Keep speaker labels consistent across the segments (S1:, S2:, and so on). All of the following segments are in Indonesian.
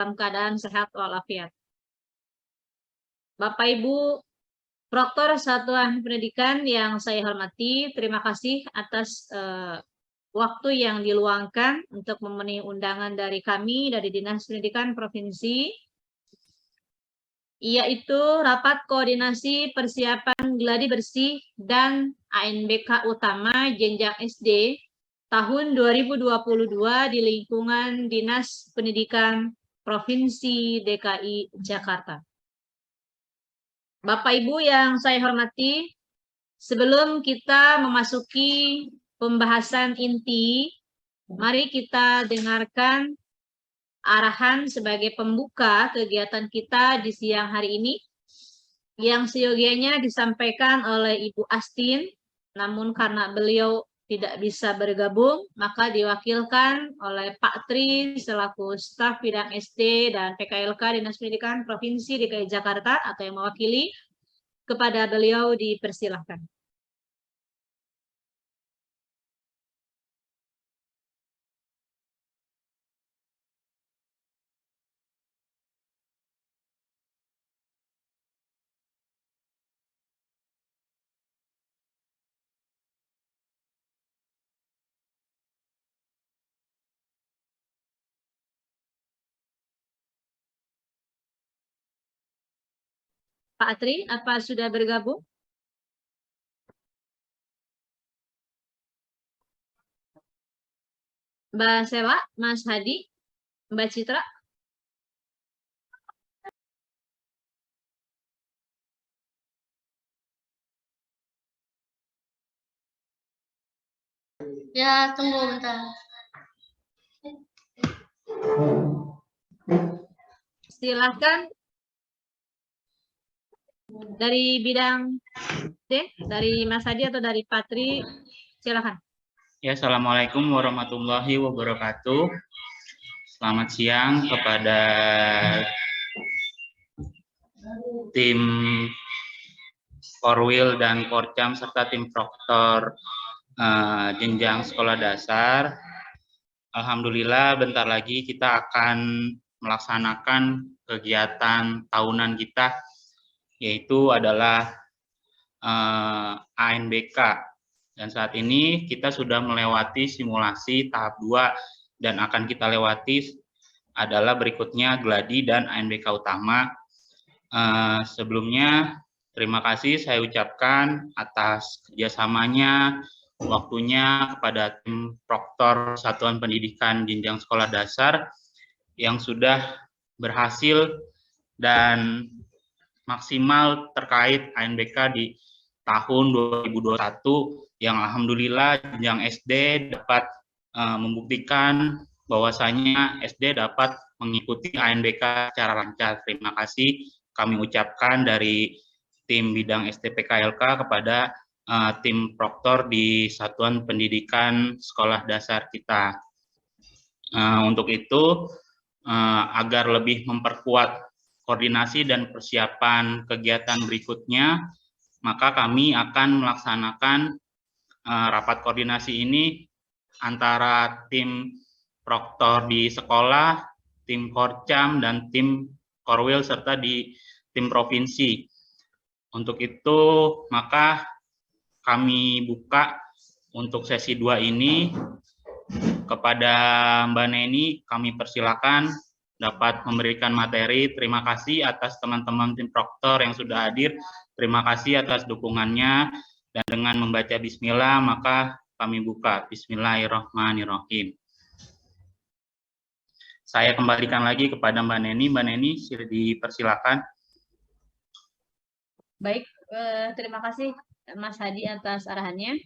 S1: dalam keadaan sehat walafiat. Bapak Ibu Proktor Satuan Pendidikan yang saya hormati, terima kasih atas waktu yang diluangkan untuk memenuhi undangan dari kami dari Dinas Pendidikan Provinsi, yaitu rapat koordinasi persiapan gladi bersih dan ANBK utama jenjang SD tahun 2022 di lingkungan Dinas Pendidikan Provinsi DKI Jakarta. Bapak Ibu yang saya hormati, sebelum kita memasuki pembahasan inti, mari kita dengarkan arahan sebagai pembuka kegiatan kita di siang hari ini yang seyogianya disampaikan oleh Ibu Astin, namun karena beliau tidak bisa bergabung, maka diwakilkan oleh Pak Tri selaku staf bidang SD dan PKLK Dinas Pendidikan Provinsi DKI Jakarta atau yang mewakili. Kepada beliau dipersilahkan. Pak Tri, apa sudah bergabung? Mbak Sewa, Mas Hadi, Mbak Citra?
S2: Ya, tunggu bentar.
S1: Silahkan dari bidang D, dari Mas Hadi atau dari Pak Tri, silahkan.
S3: Ya, Assalamualaikum warahmatullahi wabarakatuh. Selamat siang kepada tim Korwil dan Korcam serta tim Proktor jenjang sekolah dasar. Alhamdulillah bentar lagi kita akan melaksanakan kegiatan tahunan kita, yaitu adalah ANBK. Dan saat ini kita sudah melewati simulasi tahap 2 dan akan kita lewati adalah berikutnya gladi dan ANBK utama. Sebelumnya terima kasih saya ucapkan atas kerjasamanya, waktunya kepada tim Proktor Satuan Pendidikan Jenjang Sekolah Dasar yang sudah berhasil dan maksimal terkait ANBK di tahun 2021 yang alhamdulillah jenjang SD dapat membuktikan bahwasanya SD dapat mengikuti ANBK secara lancar. Terima kasih kami ucapkan dari tim bidang STPKLK kepada tim proktor di Satuan Pendidikan Sekolah Dasar kita. Untuk itu, agar lebih memperkuat koordinasi dan persiapan kegiatan berikutnya, maka kami akan melaksanakan rapat koordinasi ini antara tim proktor di sekolah, tim Korcam, dan tim Korwil, serta di tim provinsi. Untuk itu, maka kami buka untuk sesi 2 ini. Kepada Mbak Neni, kami persilakan dapat memberikan materi. Terima kasih atas teman-teman tim proktor yang sudah hadir. Terima kasih atas dukungannya. Dan dengan membaca bismillah, maka kami buka. Bismillahirrahmanirrahim. Saya kembalikan lagi kepada Mbak Neni. Mbak Neni, dipersilakan.
S1: Baik, terima kasih Mas Hadi atas arahannya.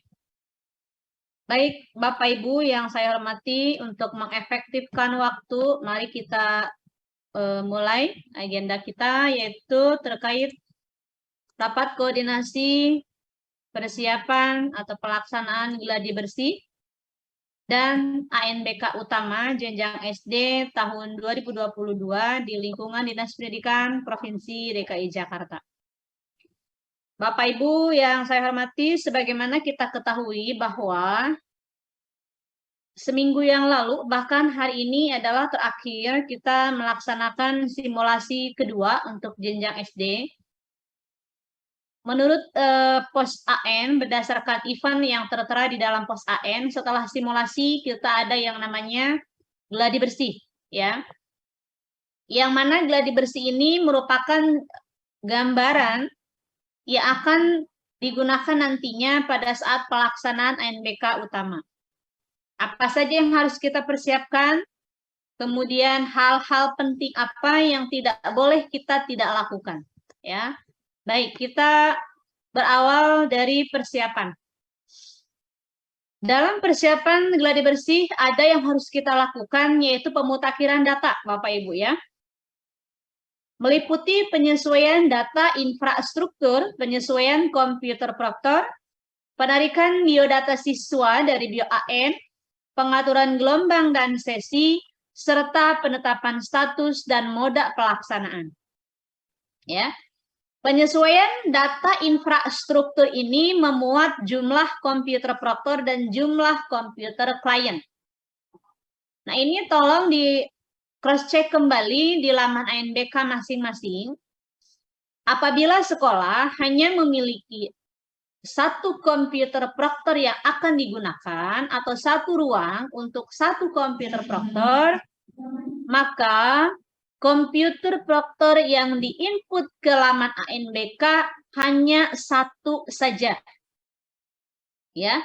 S1: Baik, Bapak Ibu yang saya hormati, untuk mengefektifkan waktu, mari kita mulai agenda kita, yaitu terkait rapat koordinasi persiapan atau pelaksanaan gladi bersih dan ANBK utama jenjang SD tahun 2022 di lingkungan Dinas Pendidikan Provinsi DKI Jakarta. Bapak Ibu yang saya hormati, sebagaimana kita ketahui bahwa seminggu yang lalu, bahkan hari ini adalah terakhir kita melaksanakan simulasi kedua untuk jenjang SD. Menurut pos AN, berdasarkan event yang tertera di dalam pos AN, setelah simulasi kita ada yang namanya gladi bersih, ya. Yang mana gladi bersih ini merupakan gambaran yang akan digunakan nantinya pada saat pelaksanaan ANBK utama. Apa saja yang harus kita persiapkan, kemudian hal-hal penting apa yang tidak boleh kita tidak lakukan. Ya, baik, kita berawal dari persiapan. Dalam persiapan gladi bersih ada yang harus kita lakukan, yaitu pemutakhiran data, Bapak Ibu ya. Meliputi penyesuaian data infrastruktur, penyesuaian komputer proktor, penarikan biodata siswa dari BioAN, pengaturan gelombang dan sesi, serta penetapan status dan moda pelaksanaan. Ya, penyesuaian data infrastruktur ini memuat jumlah komputer proktor dan jumlah komputer klien. Nah, ini tolong di cross-check kembali di laman ANBK masing-masing. Apabila sekolah hanya memiliki satu komputer proktor yang akan digunakan atau satu ruang untuk satu komputer proktor, maka komputer proktor yang diinput ke laman ANBK hanya satu saja. Ya,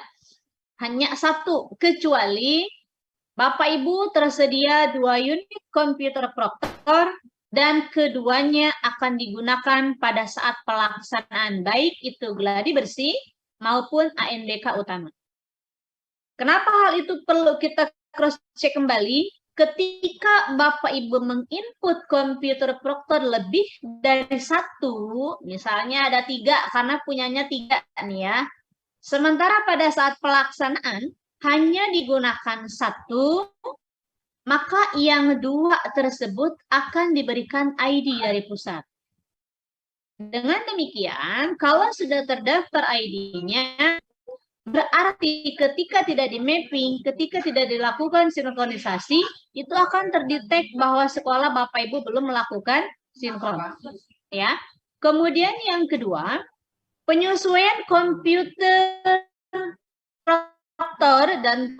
S1: hanya satu, kecuali Bapak Ibu tersedia 2 unit komputer proktor dan keduanya akan digunakan pada saat pelaksanaan baik itu gladi bersih maupun ANBK utama. Kenapa hal itu perlu kita cross-check kembali? Ketika Bapak Ibu menginput komputer proktor lebih dari satu, misalnya ada 3 karena punyanya 3 nih ya. Sementara pada saat pelaksanaan hanya digunakan 1, maka yang 2 tersebut akan diberikan ID dari pusat. Dengan demikian, kalau sudah terdaftar ID-nya, berarti ketika tidak di mapping, ketika tidak dilakukan sinkronisasi, itu akan terdetek bahwa sekolah Bapak Ibu belum melakukan sinkron. Ya. Kemudian yang kedua, penyesuaian komputer proktor dan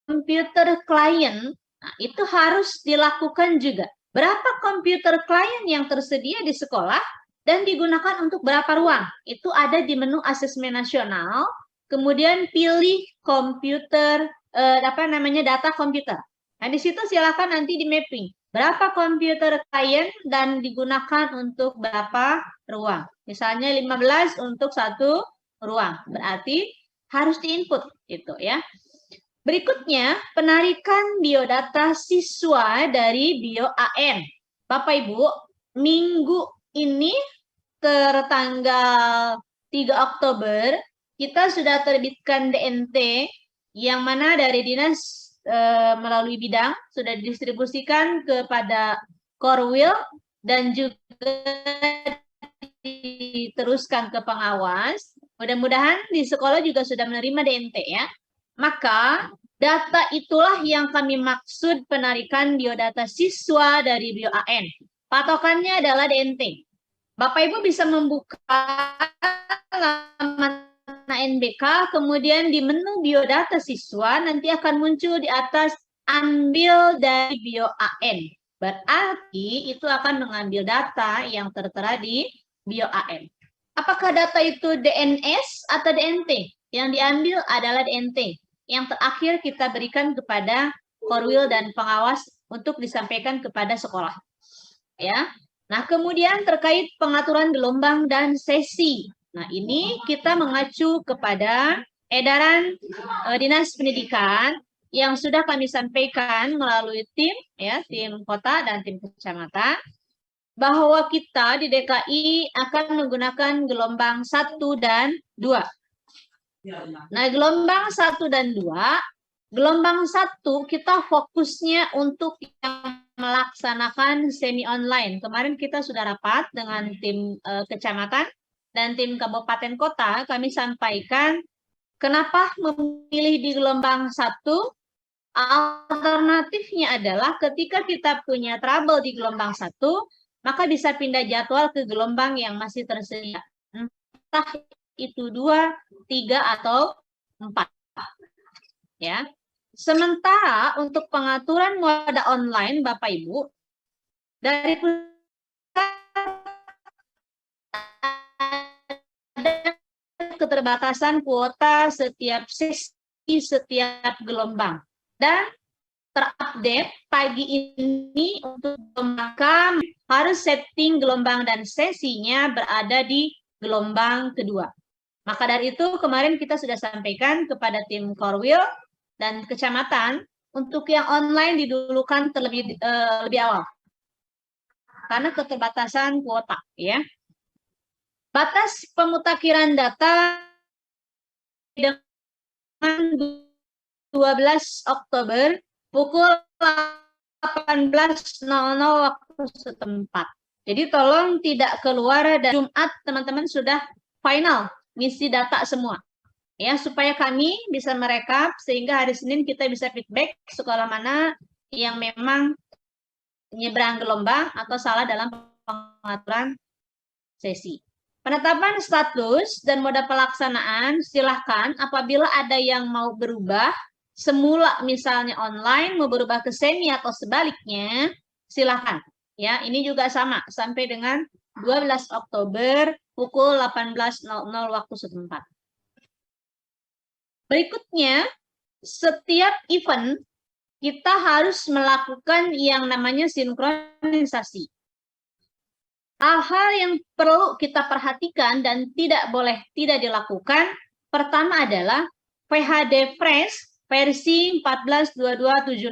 S1: komputer klien. Nah, itu harus dilakukan juga. Berapa komputer klien yang tersedia di sekolah dan digunakan untuk berapa ruang? Itu ada di menu asesmen nasional. Kemudian pilih komputer, data komputer. Nah, di situ silakan nanti di mapping. Berapa komputer klien dan digunakan untuk berapa ruang? Misalnya 15 untuk 1 ruang. Berarti harus diinput itu ya. Berikutnya, penarikan biodata siswa dari BioAN. Bapak Ibu, minggu ini tertanggal 3 Oktober, kita sudah terbitkan DNT, yang mana dari dinas melalui bidang sudah didistribusikan kepada Korwil dan juga diteruskan ke pengawas. Mudah-mudahan di sekolah juga sudah menerima DNT ya. Maka data itulah yang kami maksud penarikan biodata siswa dari BioAN. Patokannya adalah DNT. Bapak Ibu bisa membuka laman ANBK, kemudian di menu biodata siswa nanti akan muncul di atas ambil dari BioAN. Berarti itu akan mengambil data yang tertera di BioAN. Apakah data itu DNS atau DNT? Yang diambil adalah DNT. Yang terakhir kita berikan kepada Korwil dan pengawas untuk disampaikan kepada sekolah. Ya. Nah, kemudian terkait pengaturan gelombang dan sesi. Nah, ini kita mengacu kepada edaran Dinas Pendidikan yang sudah kami sampaikan melalui tim ya, tim kota dan tim kecamatan, bahwa kita di DKI akan menggunakan gelombang 1 dan 2. Nah, gelombang 1 dan 2, gelombang 1 kita fokusnya untuk yang melaksanakan semi online. Kemarin kita sudah rapat dengan tim kecamatan dan tim kabupaten kota, kami sampaikan kenapa memilih di gelombang 1. Alternatifnya adalah ketika kita punya trouble di gelombang 1, maka bisa pindah jadwal ke gelombang yang masih tersedia. Entah itu 2, 3, atau 4. Ya. Sementara untuk pengaturan moda online, Bapak Ibu, dari keterbatasan kuota setiap sesi, setiap gelombang. Dan terupdate pagi ini untuk gelombang harus setting gelombang dan sesinya berada di gelombang kedua. Maka dari itu kemarin kita sudah sampaikan kepada tim Korwil dan kecamatan untuk yang online didulukan lebih awal karena keterbatasan kuota, ya. Batas pemutakhiran data dengan 12 Oktober pukul 18.00 waktu setempat. Jadi tolong tidak keluar dari Jumat, teman-teman sudah final ngisi data semua. Ya, supaya kami bisa merekap sehingga hari Senin kita bisa feedback sekolah mana yang memang nyebrang gelombang atau salah dalam pengaturan sesi. Penetapan status dan moda pelaksanaan silahkan apabila ada yang mau berubah semula misalnya online mau berubah ke semi atau sebaliknya silahkan. Ya, ini juga sama sampai dengan 12 Oktober pukul 18.00 waktu setempat. Berikutnya, setiap event kita harus melakukan yang namanya sinkronisasi. Hal-hal yang perlu kita perhatikan dan tidak boleh tidak dilakukan, pertama adalah PHD fresh versi 14.22.70.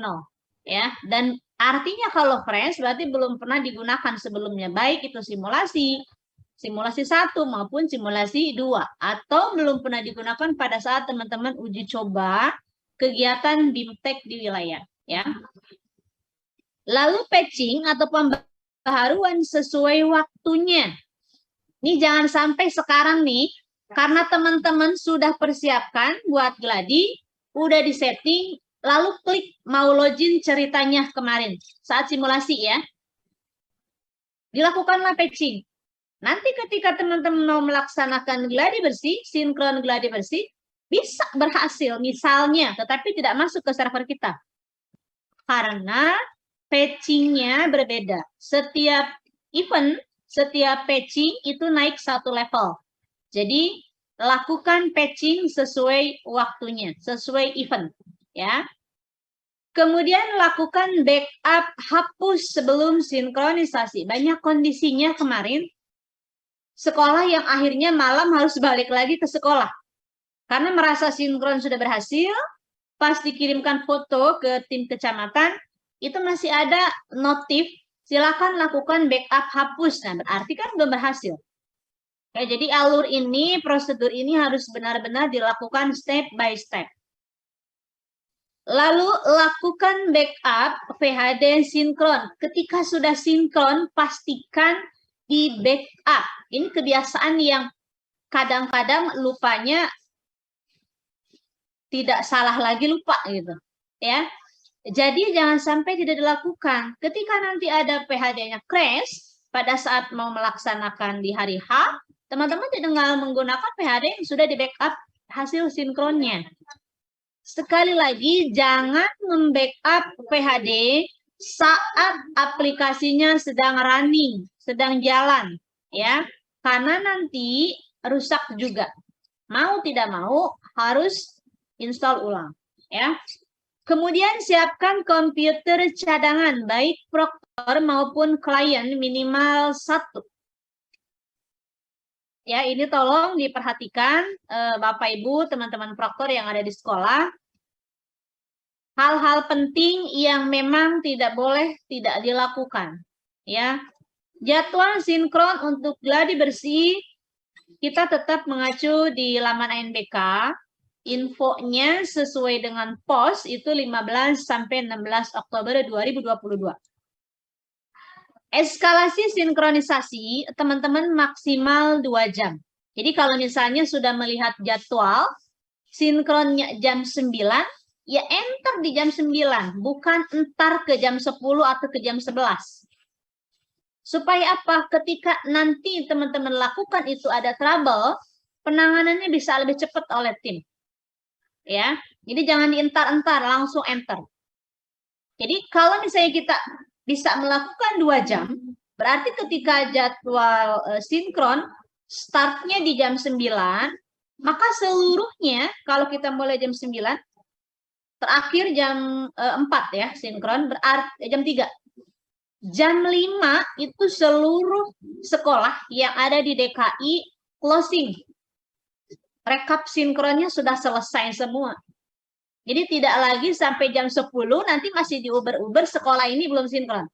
S1: Ya, dan artinya kalau fresh berarti belum pernah digunakan sebelumnya, baik itu simulasi 1 maupun simulasi 2 atau belum pernah digunakan pada saat teman-teman uji coba kegiatan BIMTEK di wilayah, ya. Lalu patching atau pembaharuan sesuai waktunya. Ini jangan sampai sekarang nih karena teman-teman sudah persiapkan buat gladi, udah disetting, lalu klik mau login ceritanya kemarin saat simulasi, ya. Dilakukanlah patching. Nanti ketika teman-teman mau melaksanakan gladi bersih, sinkron gladi bersih, bisa berhasil misalnya, tetapi tidak masuk ke server kita. Karena patchingnya berbeda. Setiap event, setiap patching itu naik 1 level. Jadi, lakukan patching sesuai waktunya, sesuai event. Ya. Kemudian lakukan backup hapus sebelum sinkronisasi. Banyak kondisinya kemarin, sekolah yang akhirnya malam harus balik lagi ke sekolah. Karena merasa sinkron sudah berhasil, pas dikirimkan foto ke tim kecamatan, itu masih ada notif, silakan lakukan backup hapus. Nah, berarti kan belum berhasil. Oke, jadi alur ini, prosedur ini harus benar-benar dilakukan step by step. Lalu lakukan backup VHD sinkron. Ketika sudah sinkron, pastikan di backup. Ini kebiasaan yang kadang-kadang lupanya tidak salah lagi, lupa gitu, ya. Jadi jangan sampai tidak dilakukan. Ketika nanti ada PHD-nya crash pada saat mau melaksanakan di hari H, teman-teman tinggal menggunakan PHD yang sudah di backup hasil sinkronnya. Sekali lagi, jangan membackup PHD saat aplikasinya sedang running, sedang jalan, ya, karena nanti rusak juga. Mau tidak mau harus install ulang, ya. Kemudian siapkan komputer cadangan, baik proktor maupun klien minimal 1. Ya, ini tolong diperhatikan Bapak Ibu, teman-teman proktor yang ada di sekolah. Hal-hal penting yang memang tidak boleh tidak dilakukan, ya. Jadwal sinkron untuk gladi bersih kita tetap mengacu di laman ANBK. Infonya sesuai dengan pos itu 15 sampai 16 Oktober 2022. Eskalasi sinkronisasi teman-teman maksimal 2 jam. Jadi kalau misalnya sudah melihat jadwal sinkronnya jam 9, ya enter di jam 9, bukan entar ke jam 10 atau ke jam 11. Supaya apa? Ketika nanti teman-teman lakukan itu ada trouble, penanganannya bisa lebih cepat oleh tim. Ya, jadi jangan dientar-entar, langsung enter. Jadi kalau misalnya kita bisa melakukan 2 jam, berarti ketika jadwal sinkron startnya di jam 9, maka seluruhnya kalau kita mulai jam 9, terakhir jam 4 ya sinkron, berarti jam 3. Jam 5 itu seluruh sekolah yang ada di DKI closing. Rekap sinkronnya sudah selesai semua. Jadi tidak lagi sampai jam 10 nanti masih diuber-uber sekolah ini belum sinkron.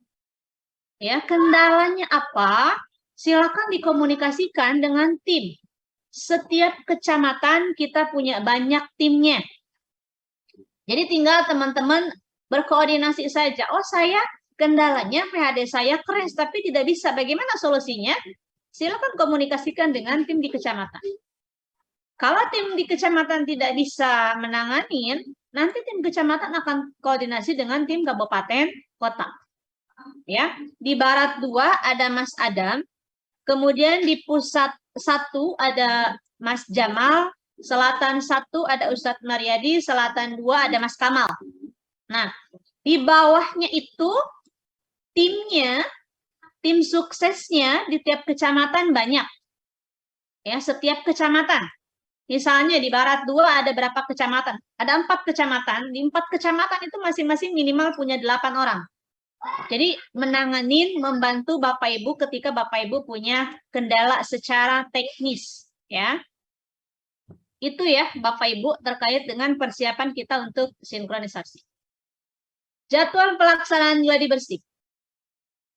S1: Ya, kendalanya apa? Silakan dikomunikasikan dengan tim. Setiap kecamatan kita punya banyak timnya. Jadi tinggal teman-teman berkoordinasi saja. Oh, saya kendalanya PHD saya crash tapi tidak bisa. Bagaimana solusinya? Silakan komunikasikan dengan tim di kecamatan. Kalau tim di kecamatan tidak bisa menanganin, nanti tim kecamatan akan koordinasi dengan tim kabupaten kota. Ya, di Barat 2 ada Mas Adam, kemudian di Pusat 1 ada Mas Jamal, Selatan 1 ada Ustadz Mariadi, Selatan 2 ada Mas Kamal. Nah, di bawahnya itu timnya, tim suksesnya di tiap kecamatan banyak. Ya, setiap kecamatan. Misalnya di Barat 2 ada berapa kecamatan? Ada 4 kecamatan. Di 4 kecamatan itu masing-masing minimal punya 8 orang. Jadi menanganin, membantu Bapak Ibu ketika Bapak Ibu punya kendala secara teknis. Ya, itu ya Bapak Ibu terkait dengan persiapan kita untuk sinkronisasi. Jadwal pelaksanaan gladi bersih.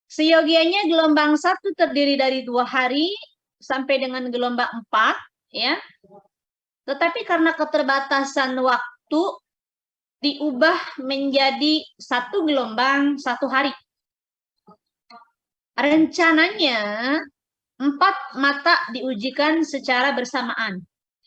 S1: Seyogianya gelombang 1 terdiri dari 2 hari sampai dengan gelombang 4. Ya. Tetapi karena keterbatasan waktu, diubah menjadi 1 gelombang 1 hari. Rencananya 4 mata diujikan secara bersamaan.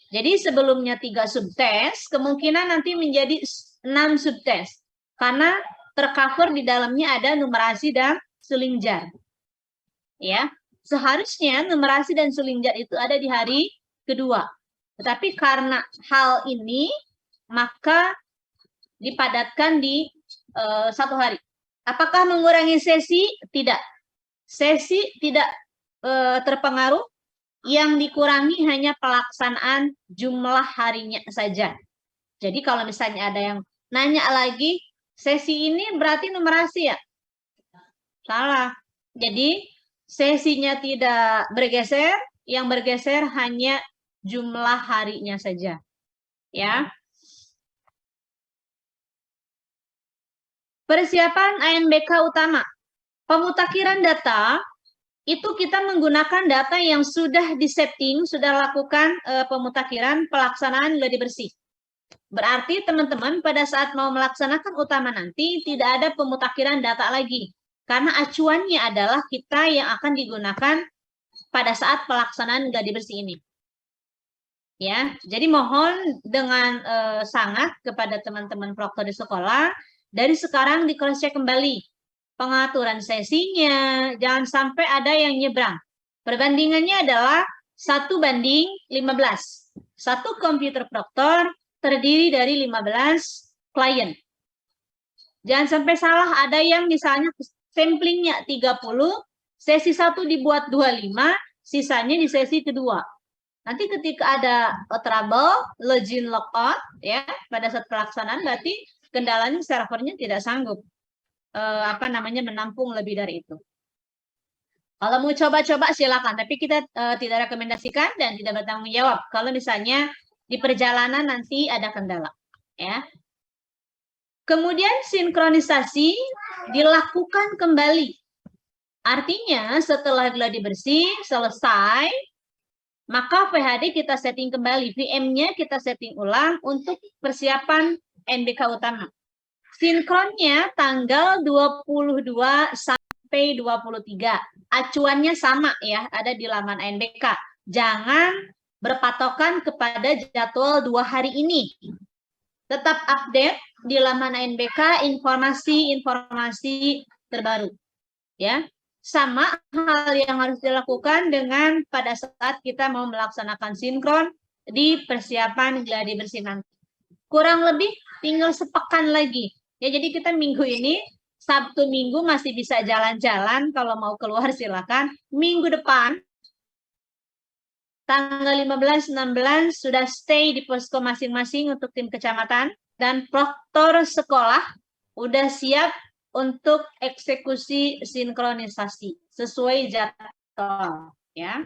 S1: Jadi sebelumnya 3 subtes, kemungkinan nanti menjadi 6 subtes. Karena tercover di dalamnya ada numerasi dan sulinjar. Ya, seharusnya numerasi dan sulinjar itu ada di hari kedua. Tetapi karena hal ini, maka dipadatkan di 1 hari. Apakah mengurangi sesi? Tidak. Sesi tidak terpengaruh. Yang dikurangi hanya pelaksanaan jumlah harinya saja. Jadi kalau misalnya ada yang nanya lagi, sesi ini berarti numerasi ya? Salah. Jadi sesinya tidak bergeser, yang bergeser hanya jumlah harinya saja. Ya. Persiapan ANBK utama. Pemutakhiran data itu kita menggunakan data yang sudah disetting, sudah lakukan pemutakhiran pelaksanaan gladi bersih. Berarti teman-teman pada saat mau melaksanakan utama nanti tidak ada pemutakhiran data lagi. Karena acuannya adalah kita yang akan digunakan pada saat pelaksanaan gladi bersih ini. Ya, jadi mohon dengan sangat kepada teman-teman proktor di sekolah, dari sekarang di cross check kembali pengaturan sesinya, jangan sampai ada yang nyebrang. Perbandingannya adalah 1:15. 1 komputer proktor terdiri dari 15 klien. Jangan sampai salah, ada yang misalnya samplingnya 30, sesi 1 dibuat 25, sisanya di sesi kedua. Nanti ketika ada trouble, login logout ya pada saat pelaksanaan, berarti kendalanya servernya tidak sanggup menampung lebih dari itu. Kalau mau coba-coba silakan, tapi kita tidak rekomendasikan dan tidak bertanggung jawab kalau misalnya di perjalanan nanti ada kendala ya. Kemudian sinkronisasi dilakukan kembali. Artinya setelah gladi bersih selesai, maka VHD kita setting kembali, VM-nya kita setting ulang untuk persiapan NBK utama. Sinkronnya tanggal 22 sampai 23. Acuannya sama ya, ada di laman NBK. Jangan berpatokan kepada jadwal 2 hari ini. Tetap update di laman ANBK informasi-informasi terbaru. Ya, sama hal yang harus dilakukan dengan pada saat kita mau melaksanakan sinkron di persiapan gladi bersih nanti. Kurang lebih tinggal sepekan lagi. Ya, jadi kita minggu ini, Sabtu Minggu masih bisa jalan-jalan, kalau mau keluar silakan. Minggu depan, tanggal 15-16 sudah stay di posko masing-masing untuk tim kecamatan, dan proktor sekolah udah siap untuk eksekusi sinkronisasi sesuai jadwal, ya.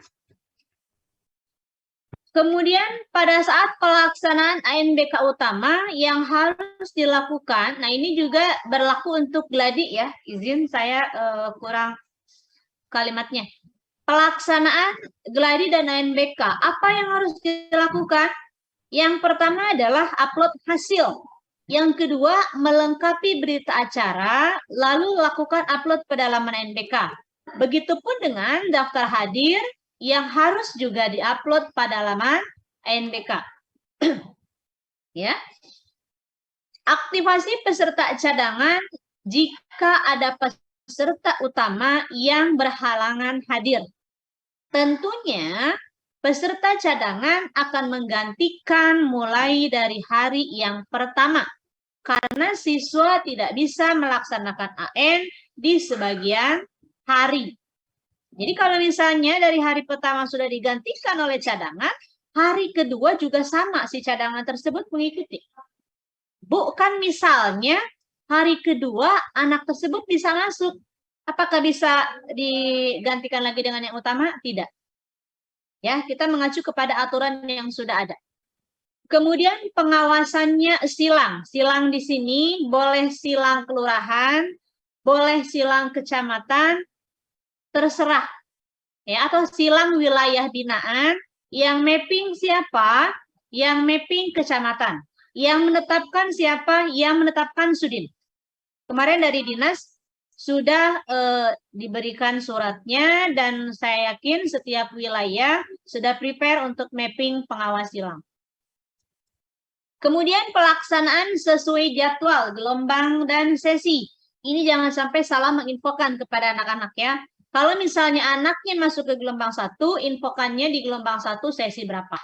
S1: Kemudian pada saat pelaksanaan ANBK utama yang harus dilakukan, nah ini juga berlaku untuk gladi ya, izin saya kurang kalimatnya. Pelaksanaan gladi dan ANBK, apa yang harus dilakukan? Yang pertama adalah upload hasil. Yang kedua, melengkapi berita acara, lalu lakukan upload pada laman ANBK. Begitupun dengan daftar hadir yang harus juga diupload pada laman ANBK. Ya. Aktivasi peserta cadangan jika ada peserta utama yang berhalangan hadir. Tentunya peserta cadangan akan menggantikan mulai dari hari yang pertama karena siswa tidak bisa melaksanakan AN di sebagian hari. Jadi kalau misalnya dari hari pertama sudah digantikan oleh cadangan, hari kedua juga sama si cadangan tersebut mengikuti. Bukan misalnya hari kedua anak tersebut bisa masuk. Apakah bisa digantikan lagi dengan yang utama? Tidak. Ya, kita mengacu kepada aturan yang sudah ada. Kemudian pengawasannya silang. Silang di sini boleh silang kelurahan, boleh silang kecamatan, terserah. Ya, atau silang wilayah binaan, yang mapping siapa? Yang mapping kecamatan. Yang menetapkan siapa? Yang menetapkan Sudin. Kemarin dari dinas sudah diberikan suratnya dan saya yakin setiap wilayah sudah prepare untuk mapping pengawas silang. Kemudian pelaksanaan sesuai jadwal, gelombang dan sesi. Ini jangan sampai salah menginfokan kepada anak-anak ya. Kalau misalnya anaknya masuk ke gelombang 1, infokannya di gelombang 1 sesi berapa.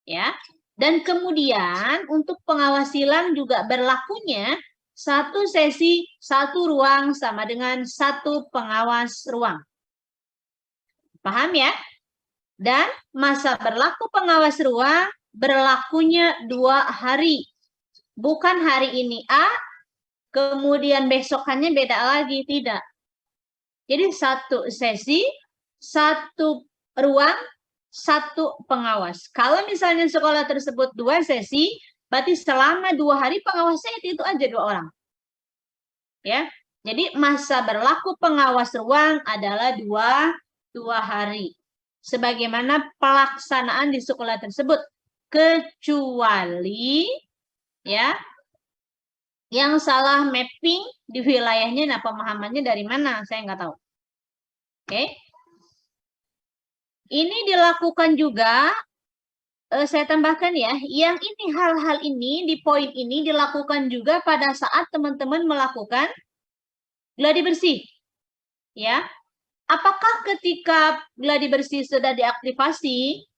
S1: Ya. Dan kemudian untuk pengawas silang juga berlakunya 1 sesi, 1 ruang sama dengan 1 pengawas ruang. Paham ya? Dan masa berlaku pengawas ruang berlakunya 2 hari. Bukan hari ini A, kemudian besokannya beda lagi, tidak. Jadi 1 sesi, 1 ruang, 1 pengawas. Kalau misalnya sekolah tersebut 2 sesi, berarti selama 2 hari pengawasnya itu aja 2 orang. Ya, jadi masa berlaku pengawas ruang adalah 2 hari. Sebagaimana pelaksanaan di sekolah tersebut. Kecuali ya yang salah mapping di wilayahnya, nah pemahamannya dari mana saya nggak tahu. Oke. Ini dilakukan juga, saya tambahkan ya, yang ini hal-hal ini di poin ini dilakukan juga pada saat teman-teman melakukan gladi bersih. Ya. Apakah ketika gladi bersih sudah diaktifasi,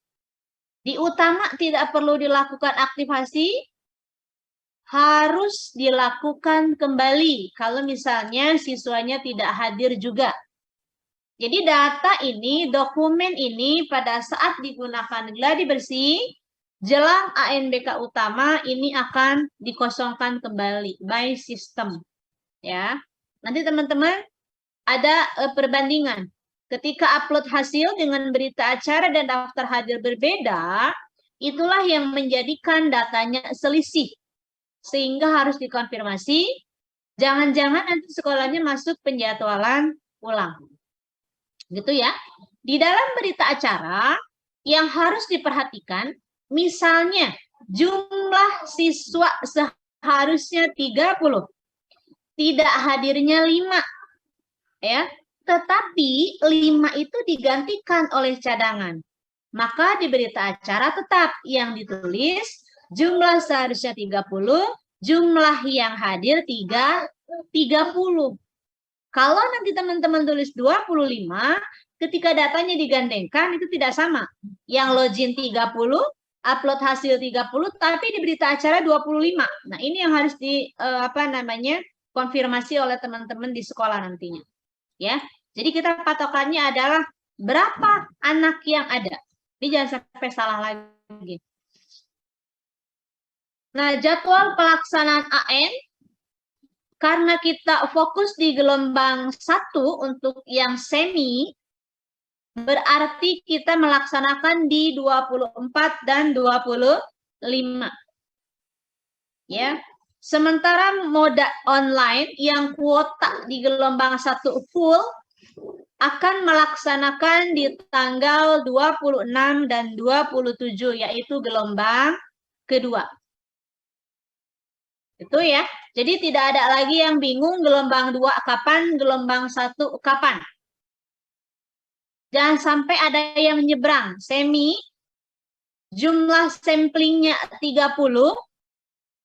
S1: di utama tidak perlu dilakukan aktivasi, harus dilakukan kembali kalau misalnya siswanya tidak hadir juga. Jadi data ini, dokumen ini pada saat digunakan gladi bersih, jelang ANBK utama ini akan dikosongkan kembali by system. Ya. Nanti teman-teman ada perbandingan. Ketika upload hasil dengan berita acara dan daftar hadir berbeda, itulah yang menjadikan datanya selisih. Sehingga harus dikonfirmasi, jangan-jangan nanti sekolahnya masuk penjadwalan ulang. Gitu ya. Di dalam berita acara, yang harus diperhatikan, misalnya jumlah siswa seharusnya 30, tidak hadirnya 5. Ya. Tetapi 5 itu digantikan oleh cadangan. Maka di berita acara tetap yang ditulis Jumlah seharusnya 30, jumlah yang hadir 30. Kalau nanti teman-teman tulis 25, ketika datanya digandengkan itu tidak sama. Yang login 30, upload hasil 30, tapi di berita acara 25. Nah, ini yang harus konfirmasi oleh teman-teman di sekolah nantinya. Ya. Jadi kita patokannya adalah berapa anak yang ada. Ini jangan sampai salah lagi. Nah, jadwal pelaksanaan AN, karena kita fokus di gelombang 1 untuk yang semi, berarti kita melaksanakan di 24 dan 25. Ya. Sementara moda online yang kuota di gelombang 1 full akan melaksanakan di tanggal 26 dan 27, yaitu gelombang kedua. Itu ya. Jadi tidak ada lagi yang bingung gelombang 2 kapan, gelombang 1 kapan. Jangan sampai ada yang nyebrang. Semi, jumlah samplingnya 30,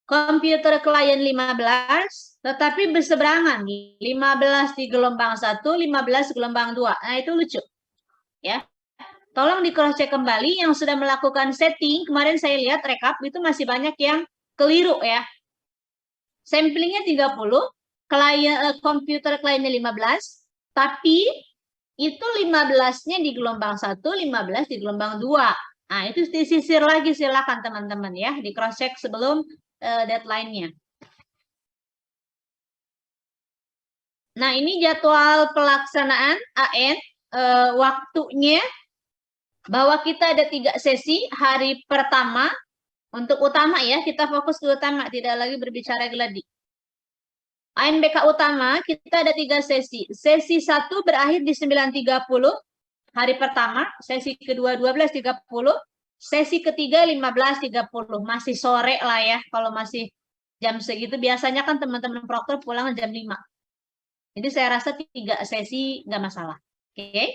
S1: komputer klien 15, tetapi berseberangan. 15 di gelombang 1, 15 gelombang 2. Nah, itu lucu. Ya. Tolong di cross check kembali yang sudah melakukan setting. Kemarin saya lihat rekap itu masih banyak yang keliru ya. Samplingnya 30, komputer kliennya 15, tapi itu 15-nya di gelombang 1, 15 di gelombang 2. Nah, itu disisir lagi, silakan teman-teman ya, di cross check sebelum deadline-nya. Nah, ini jadwal pelaksanaan AN, waktunya bahwa kita ada 3 sesi. Hari pertama untuk utama ya, kita fokus di utama, tidak lagi berbicara geladi. ANBK utama kita ada 3 sesi. Sesi 1 berakhir di 9.30 hari pertama, sesi kedua 12.30, sesi ketiga 15.30. Masih sore lah ya, kalau masih jam segitu biasanya kan teman-teman proktor pulang jam 5. Jadi saya rasa 3 sesi nggak masalah. Oke.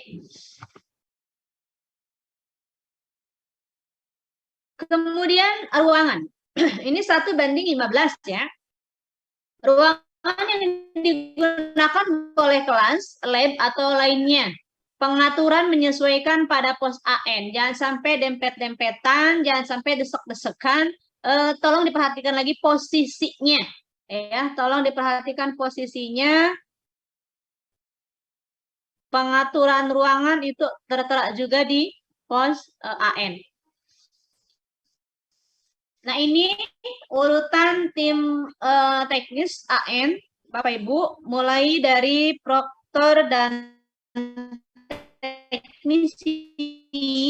S1: Kemudian ruangan. Ini 1:15 ya. Ruangan yang digunakan oleh kelas, lab atau lainnya. Pengaturan menyesuaikan pada pos AN. Jangan sampai dempet-dempetan, jangan sampai desek-desekan. Tolong diperhatikan lagi posisinya. Ya, tolong diperhatikan posisinya. Pengaturan ruangan itu tertera juga di pos AN. Nah, ini urutan tim teknis AN, Bapak Ibu, mulai dari proktor dan teknisi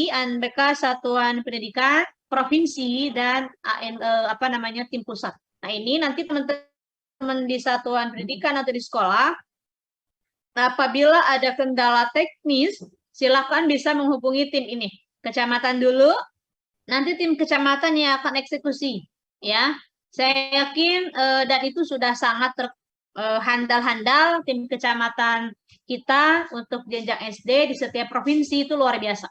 S1: ANBK Satuan Pendidikan Provinsi dan AN tim pusat. Nah, ini nanti teman-teman di Satuan Pendidikan atau di sekolah, apabila ada kendala teknis, silakan bisa menghubungi tim ini. Kecamatan dulu, nanti tim kecamatan yang akan eksekusi. Ya, saya yakin dan itu sudah sangat handal-handal tim kecamatan kita untuk jenjang SD di setiap provinsi, itu luar biasa.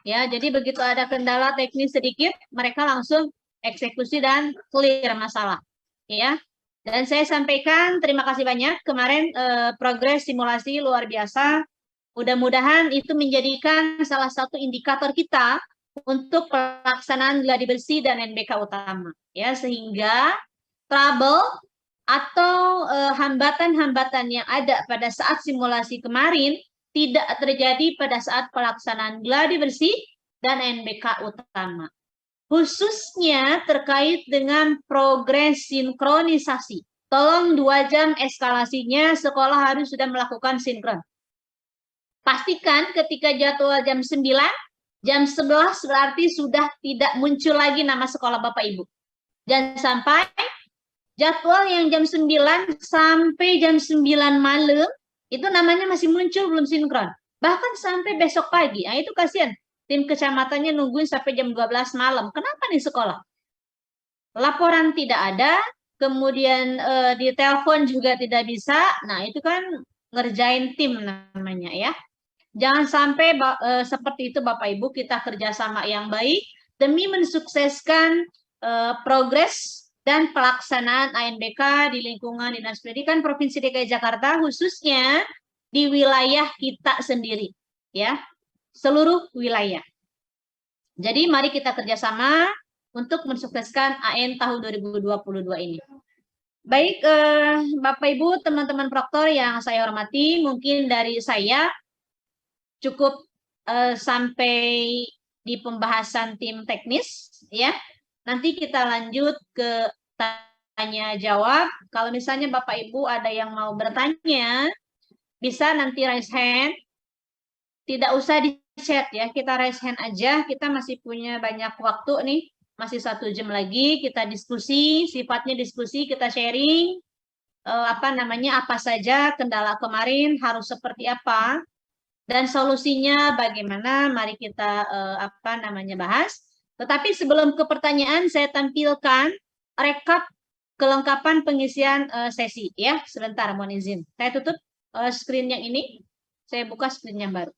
S1: Ya, jadi begitu ada kendala teknis sedikit, mereka langsung eksekusi dan clear masalah. Ya. Dan saya sampaikan terima kasih banyak kemarin progres simulasi luar biasa. Mudah-mudahan itu menjadikan salah satu indikator kita untuk pelaksanaan gladi bersih dan NBK utama. Ya, sehingga trouble atau hambatan-hambatan yang ada pada saat simulasi kemarin tidak terjadi pada saat pelaksanaan gladi bersih dan NBK utama. Khususnya terkait dengan progres sinkronisasi. Tolong 2 jam eskalasinya sekolah harus sudah melakukan sinkron. Pastikan ketika jadwal jam 9, jam 11 berarti sudah tidak muncul lagi nama sekolah Bapak Ibu. Jangan sampai jadwal yang jam 9 sampai jam 9 malam, itu namanya masih muncul belum sinkron. Bahkan sampai besok pagi. Nah, itu kasihan. Tim kecamatannya nungguin sampai jam 12 malam. Kenapa nih sekolah? Laporan tidak ada, kemudian di telepon juga tidak bisa. Nah, itu kan ngerjain tim namanya ya. Jangan sampai seperti itu Bapak Ibu, kita kerjasama yang baik demi mensukseskan progres dan pelaksanaan ANBK di lingkungan Dinas Pendidikan Provinsi DKI Jakarta, khususnya di wilayah kita sendiri, ya, seluruh wilayah. Jadi mari kita kerjasama untuk mensukseskan AN tahun 2022 ini. Baik, Bapak Ibu, teman-teman proktor yang saya hormati, mungkin dari saya cukup sampai di pembahasan tim teknis, ya. Nanti kita lanjut ke tanya jawab. Kalau misalnya Bapak Ibu ada yang mau bertanya, bisa nanti raise hand. Tidak usah di chat ya, kita raise hand aja. Kita masih punya banyak waktu nih, masih 1 jam lagi. Kita diskusi, sifatnya diskusi, kita sharing. Apa saja kendala kemarin, harus seperti apa, dan solusinya bagaimana. Mari kita bahas. Tetapi sebelum ke pertanyaan, saya tampilkan rekap kelengkapan pengisian sesi ya. Sebentar, mohon izin. Saya tutup screen yang ini. Saya buka screen yang baru.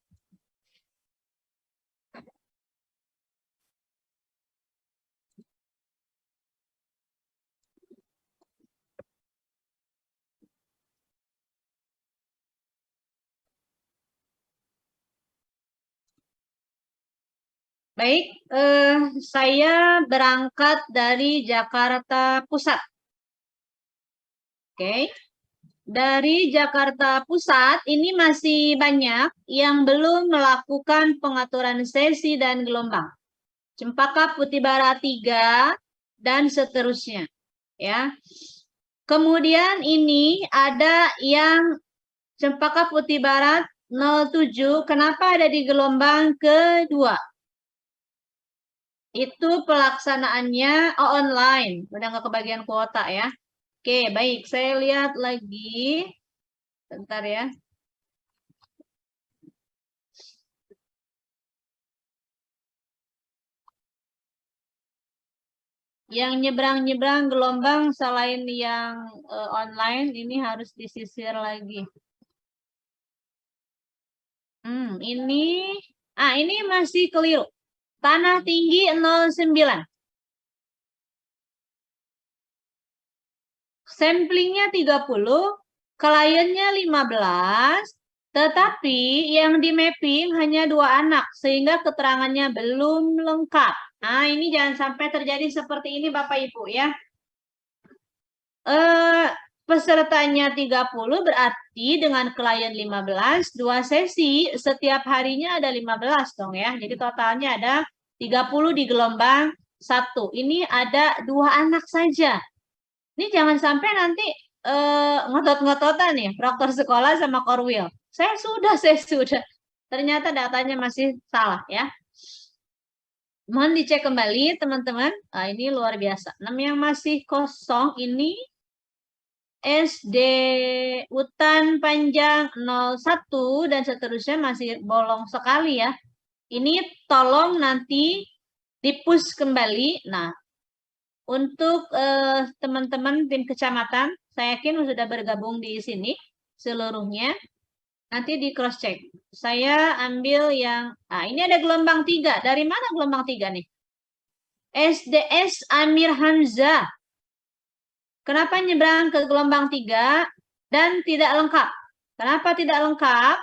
S1: Baik, saya berangkat dari Jakarta Pusat. Oke. Dari Jakarta Pusat, ini masih banyak yang belum melakukan pengaturan sesi dan gelombang. Cempaka Putih Barat 3 dan seterusnya. Ya. Kemudian ini ada yang Cempaka Putih Barat 07, kenapa ada di gelombang kedua? Itu pelaksanaannya online, udah nggak kebagian kuota ya. Oke, baik, saya lihat lagi. Bentar ya. Yang nyebrang-nyebrang gelombang selain yang online, ini harus disisir lagi. Ini masih keliru. Tanah Tinggi 09. Samplingnya 30, kliennya 15, tetapi yang di mapping hanya 2 anak, sehingga keterangannya belum lengkap. Nah, ini jangan sampai terjadi seperti ini Bapak Ibu ya. Pesertanya 30 berarti dengan klien 15, 2 sesi, setiap harinya ada 15 dong ya. Jadi totalnya ada 30 di gelombang 1. Ini ada 2 anak saja. Ini jangan sampai nanti ngotot-ngototan nih, proktor sekolah sama korwil. Saya sudah. Ternyata datanya masih salah ya. Mohon dicek kembali teman-teman. Ini luar biasa. 6 yang masih kosong ini SD Utan Panjang 01 dan seterusnya masih bolong sekali ya. Ini tolong nanti di-push kembali. Nah, untuk teman-teman tim kecamatan, saya yakin sudah bergabung di sini seluruhnya. Nanti di cross check. Saya ambil yang, ini ada gelombang 3. Dari mana gelombang 3 nih? SDS Amir Hamzah. Kenapa nyebrang ke gelombang 3 dan tidak lengkap? Kenapa tidak lengkap?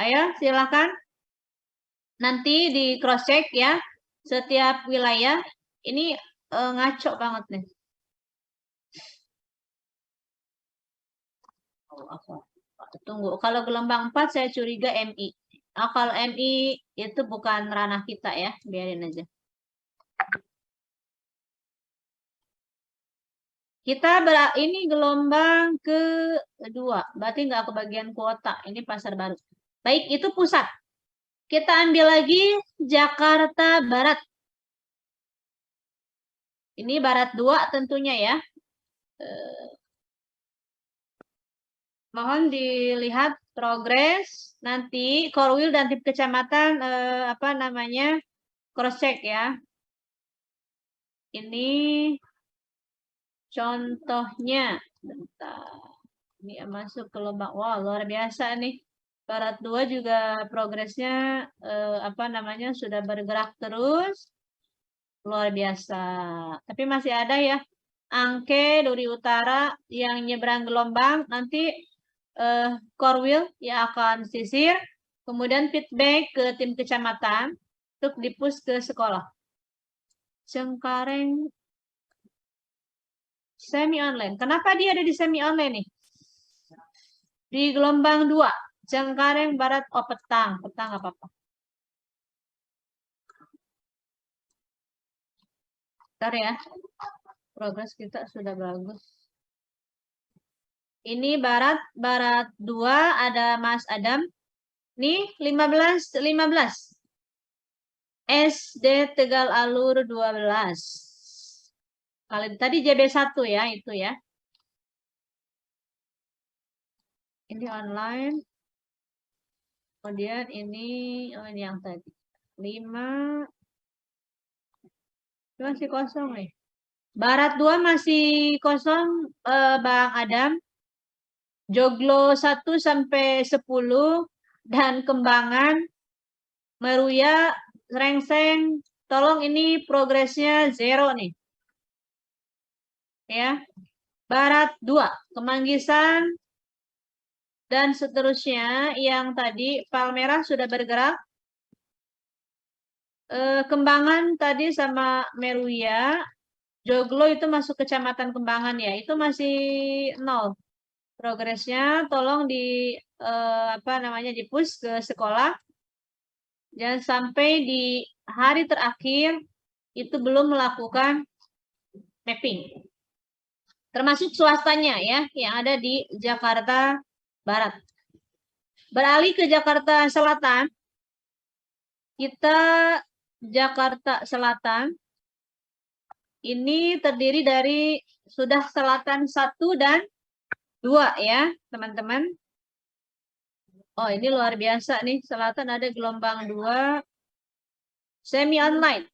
S1: Ayo, silakan. Nanti di cross check ya. Setiap wilayah ini ngaco banget nih. Tunggu, kalau gelombang 4 saya curiga MI. Kalau MI itu bukan ranah kita ya, biarin aja. Ini gelombang kedua, berarti nggak kebagian kuota. Ini pasar baru. Baik, itu pusat. Kita ambil lagi Jakarta Barat. Ini Barat 2 tentunya ya. Mohon dilihat progres. Nanti Korwil dan tim kecamatan cross check ya. Ini contohnya. Bentar. Ini masuk ke lubang. Wah, luar biasa nih. Barat 2 juga progresnya sudah bergerak terus. Luar biasa. Tapi masih ada ya. Angke Duri Utara yang nyebrang gelombang nanti Korwil yang akan sisir, kemudian feedback ke tim kecamatan untuk dipus ke sekolah. Cengkareng semi online. Kenapa dia ada di semi online nih? Di gelombang 2, Cengkareng Barat, petang apa-apa. Bentar ya. Progres kita sudah bagus. Ini Barat 2 ada Mas Adam. Nih 15. SD Tegal Alur 12. Kalau tadi JB1 ya, itu ya. Ini online. Kemudian ini yang tadi. 5. Masih kosong nih. Barat 2 masih kosong, Bang Adam. Joglo 1 sampai 10 dan Kembangan, Meruya, Rengseng, tolong ini progresnya 0 nih. Ya. Barat 2, Kemanggisan dan seterusnya yang tadi Palmerah sudah bergerak. Kembangan tadi sama Meruya, Joglo itu masuk kecamatan Kembangan ya, itu masih 0. Progresnya tolong di di-push ke sekolah. Jangan sampai di hari terakhir itu belum melakukan mapping. Termasuk swastanya ya, yang ada di Jakarta Barat. Beralih ke Jakarta Selatan. Kita Jakarta Selatan ini terdiri dari sudah Selatan 1 dan 2 ya, teman-teman. Oh, ini luar biasa nih. Selatan ada gelombang 2. Semi online.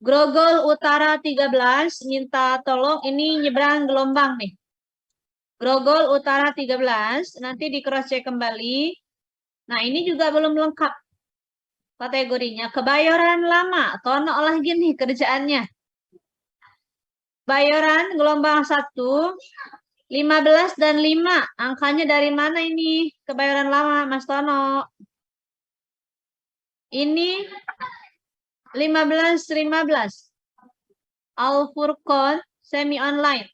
S1: Grogol Utara 13 minta tolong ini nyebrang gelombang nih. Grogol Utara 13 nanti di cross check kembali. Nah, ini juga belum lengkap kategorinya. Kebayoran Lama, tono lagi nih kerjaannya. Bayoran gelombang 1, 15 dan 5. Angkanya dari mana ini? Kebayoran Lama, Mas Tono. Ini 15. Al-Furqon semi online.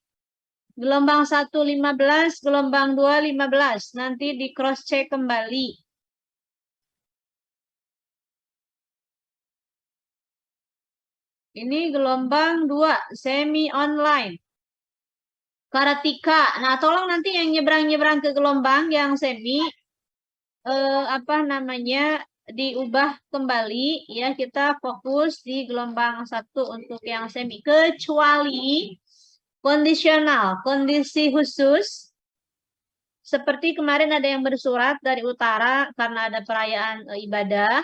S1: Gelombang 1 15, gelombang 2 15. Nanti di cross check kembali. Ini gelombang 2 semi online. Karatika. Nah, tolong nanti yang nyebrang-nyebrang ke gelombang yang semi diubah kembali ya, kita fokus di gelombang 1 untuk yang semi, kecuali kondisional, kondisi khusus seperti kemarin ada yang bersurat dari utara karena ada perayaan ibadah.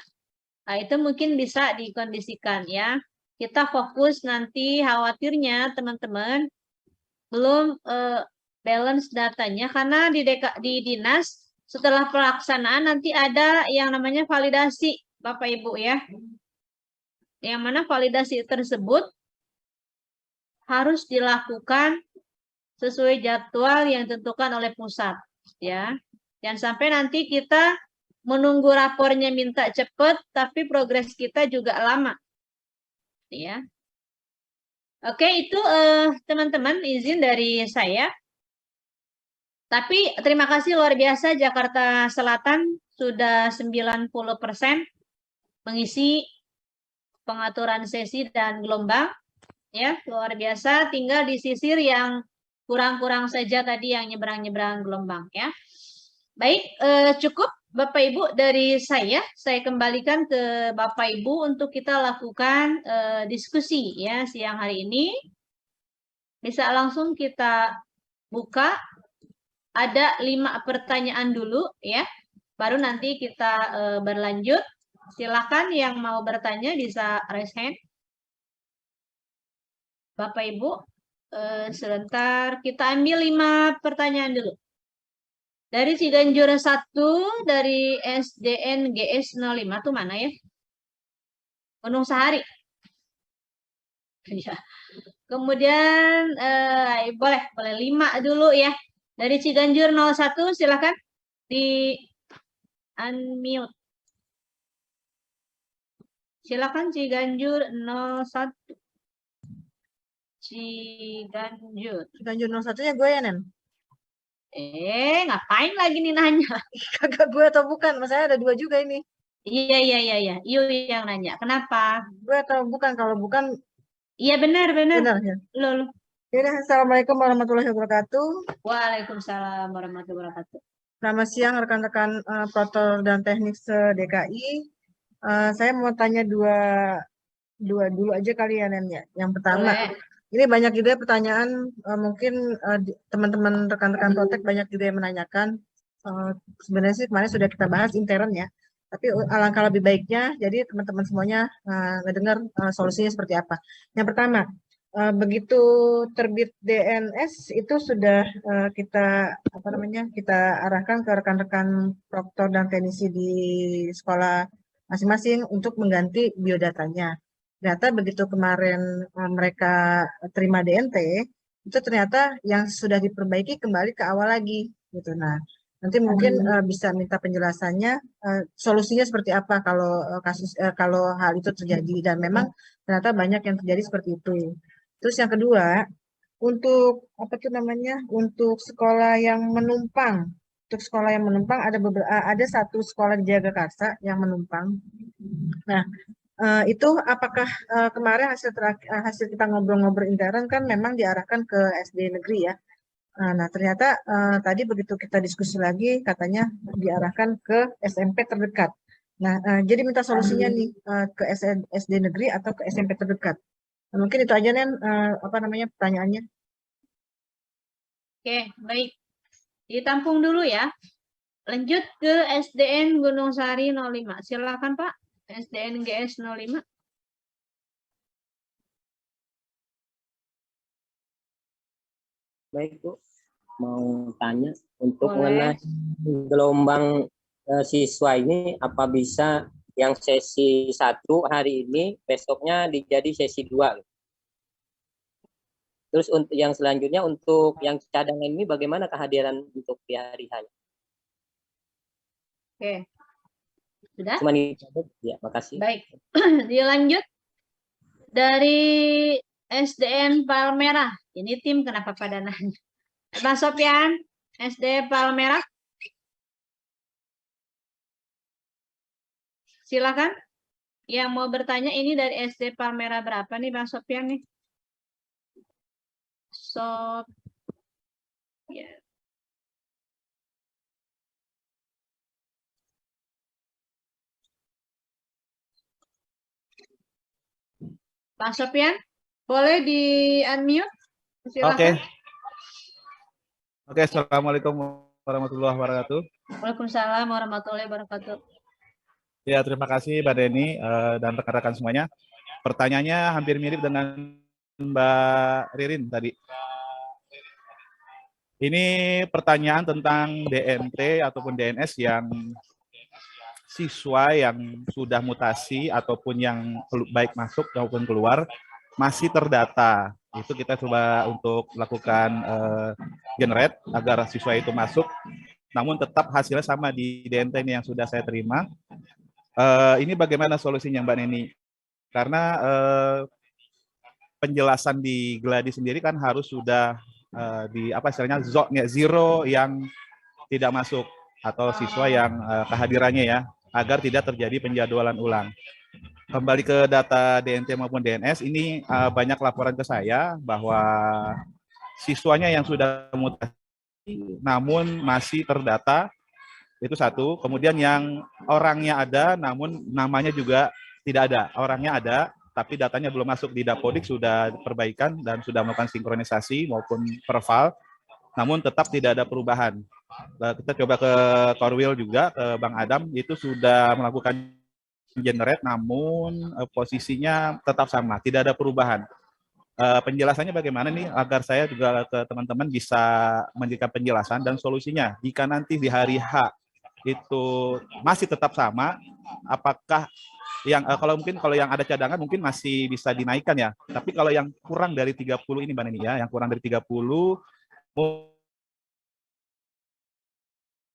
S1: Nah, itu mungkin bisa dikondisikan ya. Kita fokus nanti, khawatirnya teman-teman belum balance datanya karena di dinas setelah pelaksanaan nanti ada yang namanya validasi, Bapak Ibu ya. Yang mana validasi tersebut harus dilakukan sesuai jadwal yang ditentukan oleh pusat ya. Jangan sampai nanti kita menunggu rapornya minta cepat tapi progres kita juga lama. Ya. Oke, itu teman-teman izin dari saya. Tapi terima kasih luar biasa, Jakarta Selatan sudah 90% mengisi pengaturan sesi dan gelombang. Ya, luar biasa. Tinggal disisir yang kurang-kurang saja tadi yang nyebrang-nyebrang gelombang ya. Baik, cukup Bapak Ibu dari saya kembalikan ke Bapak Ibu untuk kita lakukan diskusi ya siang hari ini. Bisa langsung kita buka. Ada 5 pertanyaan dulu ya. Baru nanti kita berlanjut. Silakan yang mau bertanya bisa raise hand. Bapak Ibu, sebentar kita ambil 5 pertanyaan dulu. Dari Ciganjur 1 dari SDN GS 05 tuh mana ya? Gunung Sahari. Iya. Kemudian boleh 5 dulu ya. Dari Ciganjur 01 silakan di unmute. Silakan Ciganjur 01. Ciganjur.
S4: Ciganjur 01-nya gue ya, Nen?
S1: Ngapain lagi nih nanya?
S4: Kagak gue atau bukan? Masalahnya ada 2 juga ini.
S1: Iya. Yuk yang nanya. Kenapa?
S4: Gue atau bukan? Kalau bukan,
S1: Iya benar.
S4: benar ya.
S1: Lo.
S4: Yaudah, Assalamualaikum warahmatullahi wabarakatuh.
S1: Waalaikumsalam warahmatullahi wabarakatuh.
S4: Selamat siang rekan-rekan Protor dan Teknik se-DKI. Saya mau tanya dua dulu aja kali ya, Nen ya. Yang pertama,
S1: Boleh.
S4: ini banyak juga pertanyaan, mungkin teman-teman rekan-rekan Protek banyak juga yang menanyakan. Sebenarnya sih kemarin sudah kita bahas intern ya. Tapi alangkah lebih baiknya, jadi teman-teman semuanya ngedengar solusinya seperti apa. Yang pertama, begitu terbit DNS itu sudah kita arahkan ke rekan-rekan proktor dan teknisi di sekolah masing-masing untuk mengganti biodatanya. Ternyata begitu kemarin mereka terima DNT, itu ternyata yang sudah diperbaiki kembali ke awal lagi gitu. Nah, nanti mungkin bisa minta penjelasannya solusinya seperti apa kalau kalau hal itu terjadi, dan memang ternyata banyak yang terjadi seperti itu. Terus yang kedua, untuk untuk sekolah yang menumpang. Untuk sekolah yang menumpang ada satu sekolah di Jagakarsa yang menumpang. Nah, itu apakah kemarin hasil kita ngobrol-ngobrol intern kan memang diarahkan ke SD negeri ya. Nah, ternyata tadi begitu kita diskusi lagi katanya diarahkan ke SMP terdekat. Nah, jadi minta solusinya nih ke SD negeri atau ke SMP terdekat. Mungkin itu aja, Nen, pertanyaannya.
S1: Oke, baik. Ditampung dulu ya. Lanjut ke SDN Gunung Sari 05. Silakan Pak. SDN GS 05.
S5: Baik, Bu. Mau tanya untuk
S1: Boleh.
S5: mengenai gelombang siswa ini, apa bisa yang sesi 1 hari ini besoknya dijadi sesi 2? Terus untuk yang selanjutnya, untuk yang cadangan ini bagaimana kehadiran untuk di hari H?
S1: Oke. Sudah?
S5: Cuma itu. Ya, makasih.
S1: Baik. Dilanjut dari SDN Palmerah. Ini tim kenapa pada nanya? Pak Sopyan, SD Palmerah. Silakan. Yang mau bertanya ini dari SD Palmerah berapa nih Bang Sopyan nih? Ya. Pak Sopyan, boleh di unmute? Silakan.
S6: Oke, Assalamualaikum warahmatullahi wabarakatuh.
S1: Waalaikumsalam warahmatullahi wabarakatuh.
S6: Ya, terima kasih Mbak Deni dan rekan-rekan semuanya. Pertanyaannya hampir mirip dengan Mbak Ririn tadi. Ini pertanyaan tentang DNT ataupun DNS yang siswa yang sudah mutasi ataupun yang baik masuk maupun keluar masih terdata. Itu kita coba untuk lakukan generate agar siswa itu masuk, namun tetap hasilnya sama di DNT ini yang sudah saya terima. Ini bagaimana solusinya Mbak Neni? Karena penjelasan di Gladi sendiri kan harus sudah di zone zero yang tidak masuk atau siswa yang kehadirannya ya, agar tidak terjadi penjadwalan ulang. Kembali ke data DNT maupun DNS, ini banyak laporan ke saya bahwa siswanya yang sudah mutasi namun masih terdata, itu satu. Kemudian yang orangnya ada namun namanya juga tidak ada. Orangnya ada tapi datanya belum masuk di Dapodik, sudah perbaikan dan sudah melakukan sinkronisasi maupun perval, namun tetap tidak ada perubahan. Kita coba ke Korwil juga, ke Bang Adam, itu sudah melakukan generate namun posisinya tetap sama, tidak ada perubahan. penjelasannya bagaimana nih agar saya juga ke teman-teman bisa memberikan penjelasan dan solusinya. Jika nanti di hari H itu masih tetap sama, apakah yang kalau yang ada cadangan mungkin masih bisa dinaikkan ya. Tapi kalau yang kurang dari 30 ini Mbak Neni ya, yang kurang dari 30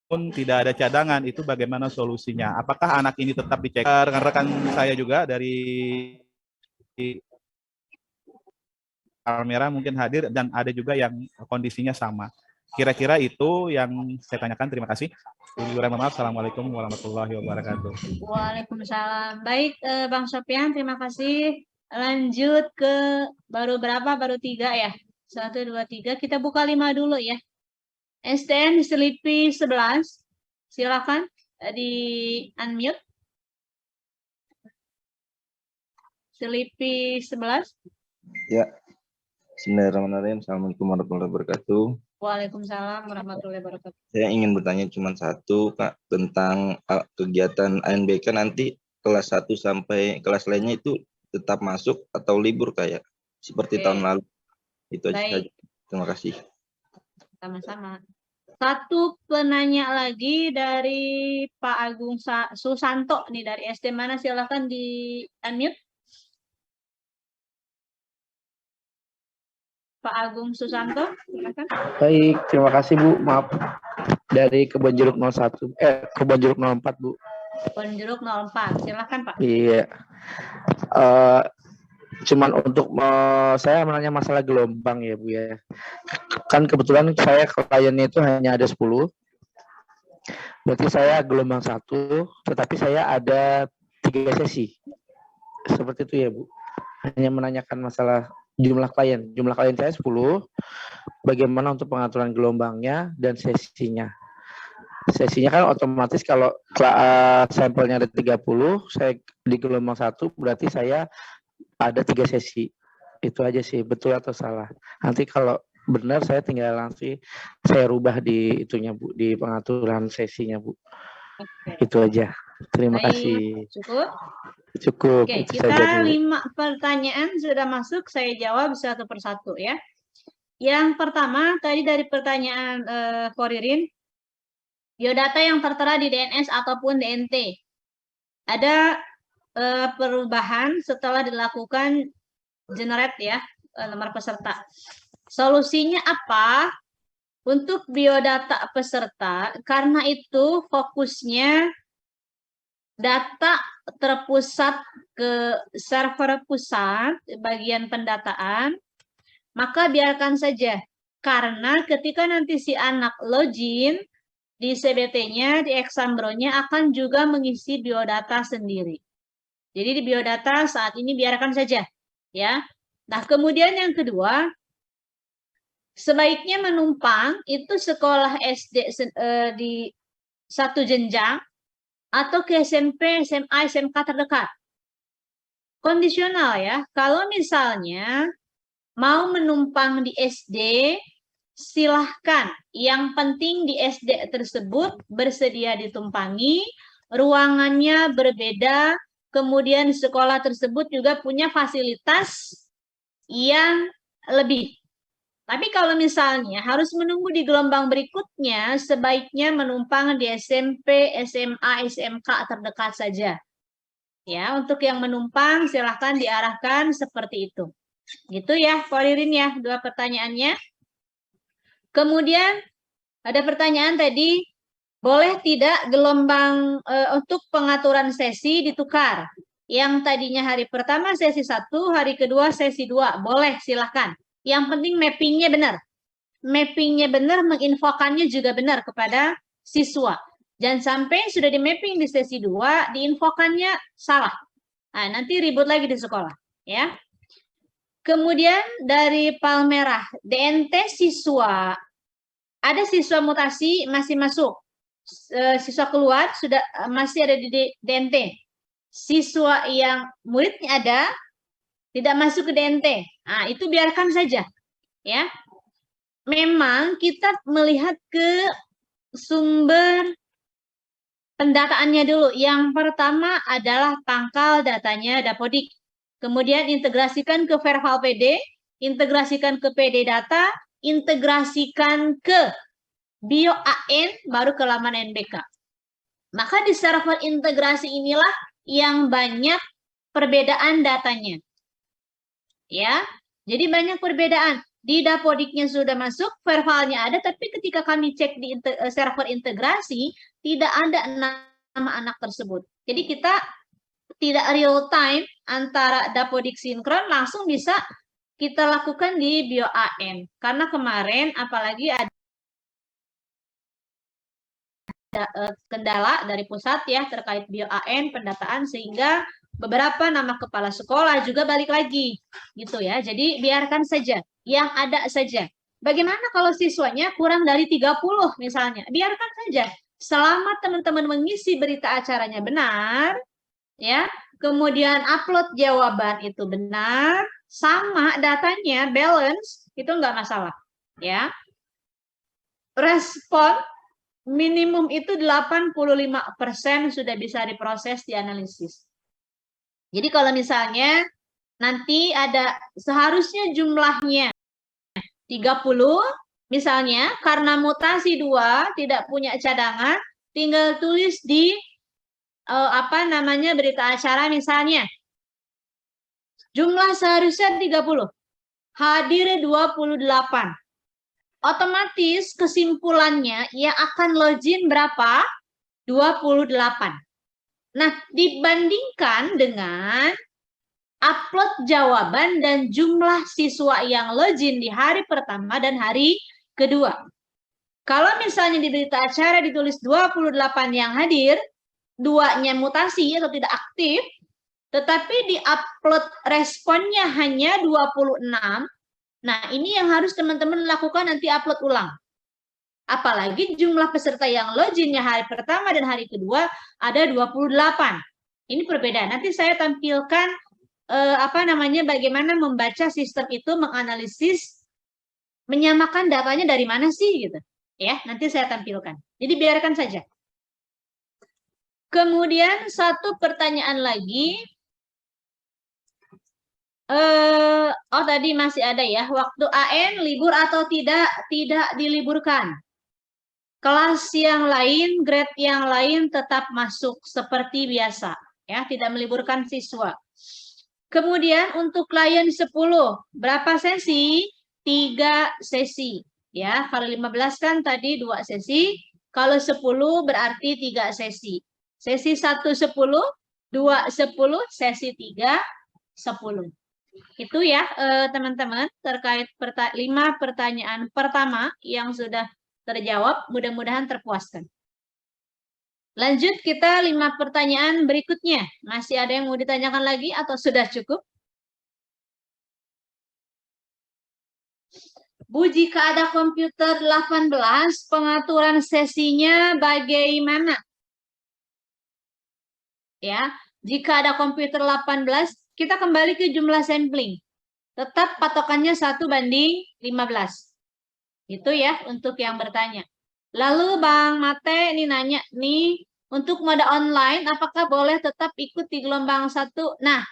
S6: pun tidak ada cadangan, itu bagaimana solusinya? Apakah anak ini tetap dicek? Rekan-rekan saya juga dari Almera mungkin hadir dan ada juga yang kondisinya sama. Kira-kira itu yang saya tanyakan. Terima kasih. Assalamualaikum warahmatullahi wabarakatuh.
S1: Waalaikumsalam. Baik, Bang Sofian, terima kasih. Lanjut ke baru berapa? Baru 3 ya? 1, 2, 3. Kita buka 5 dulu ya. STN Selipi 11. Silakan di unmute. Selipi 11.
S7: Ya, bismillahirrahmanirrahim. Assalamualaikum warahmatullahi wabarakatuh.
S1: Waalaikumsalam warahmatullahi wabarakatuh.
S7: Saya ingin bertanya cuma satu, Kak, tentang kegiatan ANBK nanti kelas 1 sampai kelas lainnya itu tetap masuk atau libur kayak seperti tahun lalu. Itu aja saja. Terima kasih.
S1: Sama-sama. Satu penanya lagi dari Pak Agung Susanto nih dari SD mana, silakan di unmute. Pak Agung Susanto, silakan.
S8: Baik, terima kasih Bu. Maaf dari Kebon Jeruk 01, Kebon Jeruk 04 Bu.
S1: Kebon Jeruk 04, silakan Pak.
S8: Iya. Cuman untuk saya menanya masalah gelombang ya Bu ya. Kan kebetulan saya kliennya itu hanya ada 10. Berarti saya gelombang 1, tetapi saya ada 3 sesi. Seperti itu ya Bu. Hanya menanyakan masalah jumlah klien saya 10, bagaimana untuk pengaturan gelombangnya dan sesinya. Sesinya kan otomatis kalau sampelnya ada 30, saya di gelombang 1 berarti saya ada 3 sesi. Itu aja sih, betul atau salah. Nanti kalau benar saya tinggal langsung saya rubah di itunya Bu, di pengaturan sesinya Bu.
S1: Oke.
S8: Itu aja. Terima
S1: Baik,
S8: kasih.
S1: cukup.
S8: Cukup.
S1: Oke,
S8: itu
S1: kita
S8: saja dulu.
S1: 5 pertanyaan sudah masuk, saya jawab satu persatu ya. Yang pertama tadi dari pertanyaan Koririn, biodata yang tertera di DNS ataupun DNT. Ada perubahan setelah dilakukan generate ya, nomor peserta. Solusinya apa? Untuk biodata peserta, karena itu fokusnya data terpusat ke server pusat bagian pendataan, maka biarkan saja. Karena ketika nanti si anak login di CBT-nya, di Exambro-nya akan juga mengisi biodata sendiri. Jadi di biodata saat ini biarkan saja, ya. Nah, kemudian yang kedua, sebaiknya menumpang itu sekolah SD di satu jenjang atau ke SMP, SMA, SMK terdekat. Kondisional ya. Kalau misalnya mau menumpang di SD, silahkan. Yang penting di SD tersebut bersedia ditumpangi, ruangannya berbeda, kemudian sekolah tersebut juga punya fasilitas yang lebih. Tapi kalau misalnya harus menunggu di gelombang berikutnya, sebaiknya menumpang di SMP, SMA, SMK terdekat saja. Ya, untuk yang menumpang silahkan diarahkan seperti itu. Gitu ya, Koririn ya, 2 pertanyaannya. Kemudian ada pertanyaan tadi, boleh tidak gelombang untuk pengaturan sesi ditukar? Yang tadinya hari pertama sesi 1, hari kedua sesi 2, boleh silahkan. Yang penting mappingnya benar. Mappingnya benar, menginfokannya juga benar kepada siswa. Jangan sampai sudah di mapping di sesi 2, diinfokannya salah. Nah, nanti ribut lagi di sekolah. Ya. Kemudian dari Palmerah, DNT siswa. Ada siswa mutasi masih masuk. Siswa keluar sudah masih ada di DNT. Siswa yang muridnya ada, tidak masuk ke DNT. Nah, itu biarkan saja. Ya. Memang kita melihat ke sumber pendataannya dulu. Yang pertama adalah pangkal datanya Dapodik. Kemudian integrasikan ke Verbal PD. integrasikan ke PD Data, integrasikan ke BioAN, baru ke laman NBK. Maka di server integrasi inilah yang banyak perbedaan datanya. Ya, jadi banyak perbedaan. Di Dapodiknya sudah masuk, verbalnya ada, tapi ketika kami cek di server integrasi, tidak ada nama anak tersebut. Jadi kita tidak real time antara Dapodik sinkron, langsung bisa kita lakukan di BioAN. Karena kemarin apalagi ada kendala dari pusat ya terkait BioAN pendataan, sehingga beberapa nama kepala sekolah juga balik lagi gitu ya. Jadi biarkan saja yang ada saja. Bagaimana kalau siswanya kurang dari 30 misalnya? Biarkan saja. Selama teman-teman mengisi berita acaranya benar ya, kemudian upload jawaban itu benar, sama datanya balance, itu enggak masalah ya. Respon minimum itu 85% sudah bisa diproses, dianalisis. Jadi kalau misalnya nanti ada seharusnya jumlahnya 30, misalnya karena mutasi 2 tidak punya cadangan, tinggal tulis di berita acara misalnya. Jumlah seharusnya 30, hadir 28. Otomatis kesimpulannya yang akan login berapa? 28. Nah, dibandingkan dengan upload jawaban dan jumlah siswa yang login di hari pertama dan hari kedua. Kalau misalnya di berita acara ditulis 28 yang hadir, 2-nya mutasi atau tidak aktif, tetapi di upload responnya hanya 26, nah, ini yang harus teman-teman lakukan nanti upload ulang. Apalagi jumlah peserta yang loginnya hari pertama dan hari kedua ada 28. Ini perbedaan. Nanti saya tampilkan bagaimana membaca sistem itu, menganalisis, menyamakan datanya dari mana sih gitu. Ya, nanti saya tampilkan. Jadi biarkan saja. Kemudian satu pertanyaan lagi. Tadi masih ada ya, waktu AN libur atau tidak? Tidak diliburkan. Kelas yang lain, grade yang lain tetap masuk seperti biasa, ya, tidak meliburkan siswa. Kemudian untuk klien 10, berapa sesi? 3 sesi, ya. Kalau 15 kan tadi 2 sesi, kalau 10 berarti 3 sesi. Sesi 1 10, 2 10, sesi 3 10. Itu ya teman-teman terkait 5 pertanyaan pertama yang sudah terjawab, mudah-mudahan terpuaskan. Lanjut kita 5 pertanyaan berikutnya. Masih ada yang mau ditanyakan lagi atau sudah cukup? Bu, jika ada komputer 18, pengaturan sesinya bagaimana? Ya, jika ada komputer 18, kita kembali ke jumlah sampling. Tetap patokannya 1:15. Itu ya untuk yang bertanya. Lalu Bang Mate ini nanya nih, untuk mode online apakah boleh tetap ikut di gelombang 1? Nah,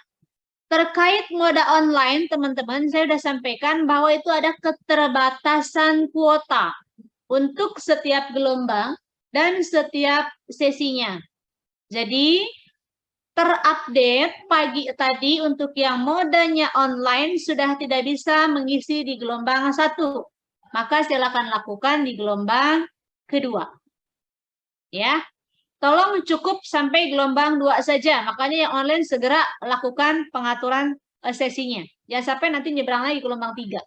S1: terkait mode online teman-teman, saya sudah sampaikan bahwa itu ada keterbatasan kuota untuk setiap gelombang dan setiap sesinya. Jadi terupdate pagi tadi untuk yang modenya online sudah tidak bisa mengisi di gelombang 1. Maka silakan lakukan di gelombang kedua. Ya. Tolong cukup sampai gelombang 2 saja. Makanya yang online segera lakukan pengaturan sesinya. Jangan sampai nanti nyebrang lagi gelombang 3.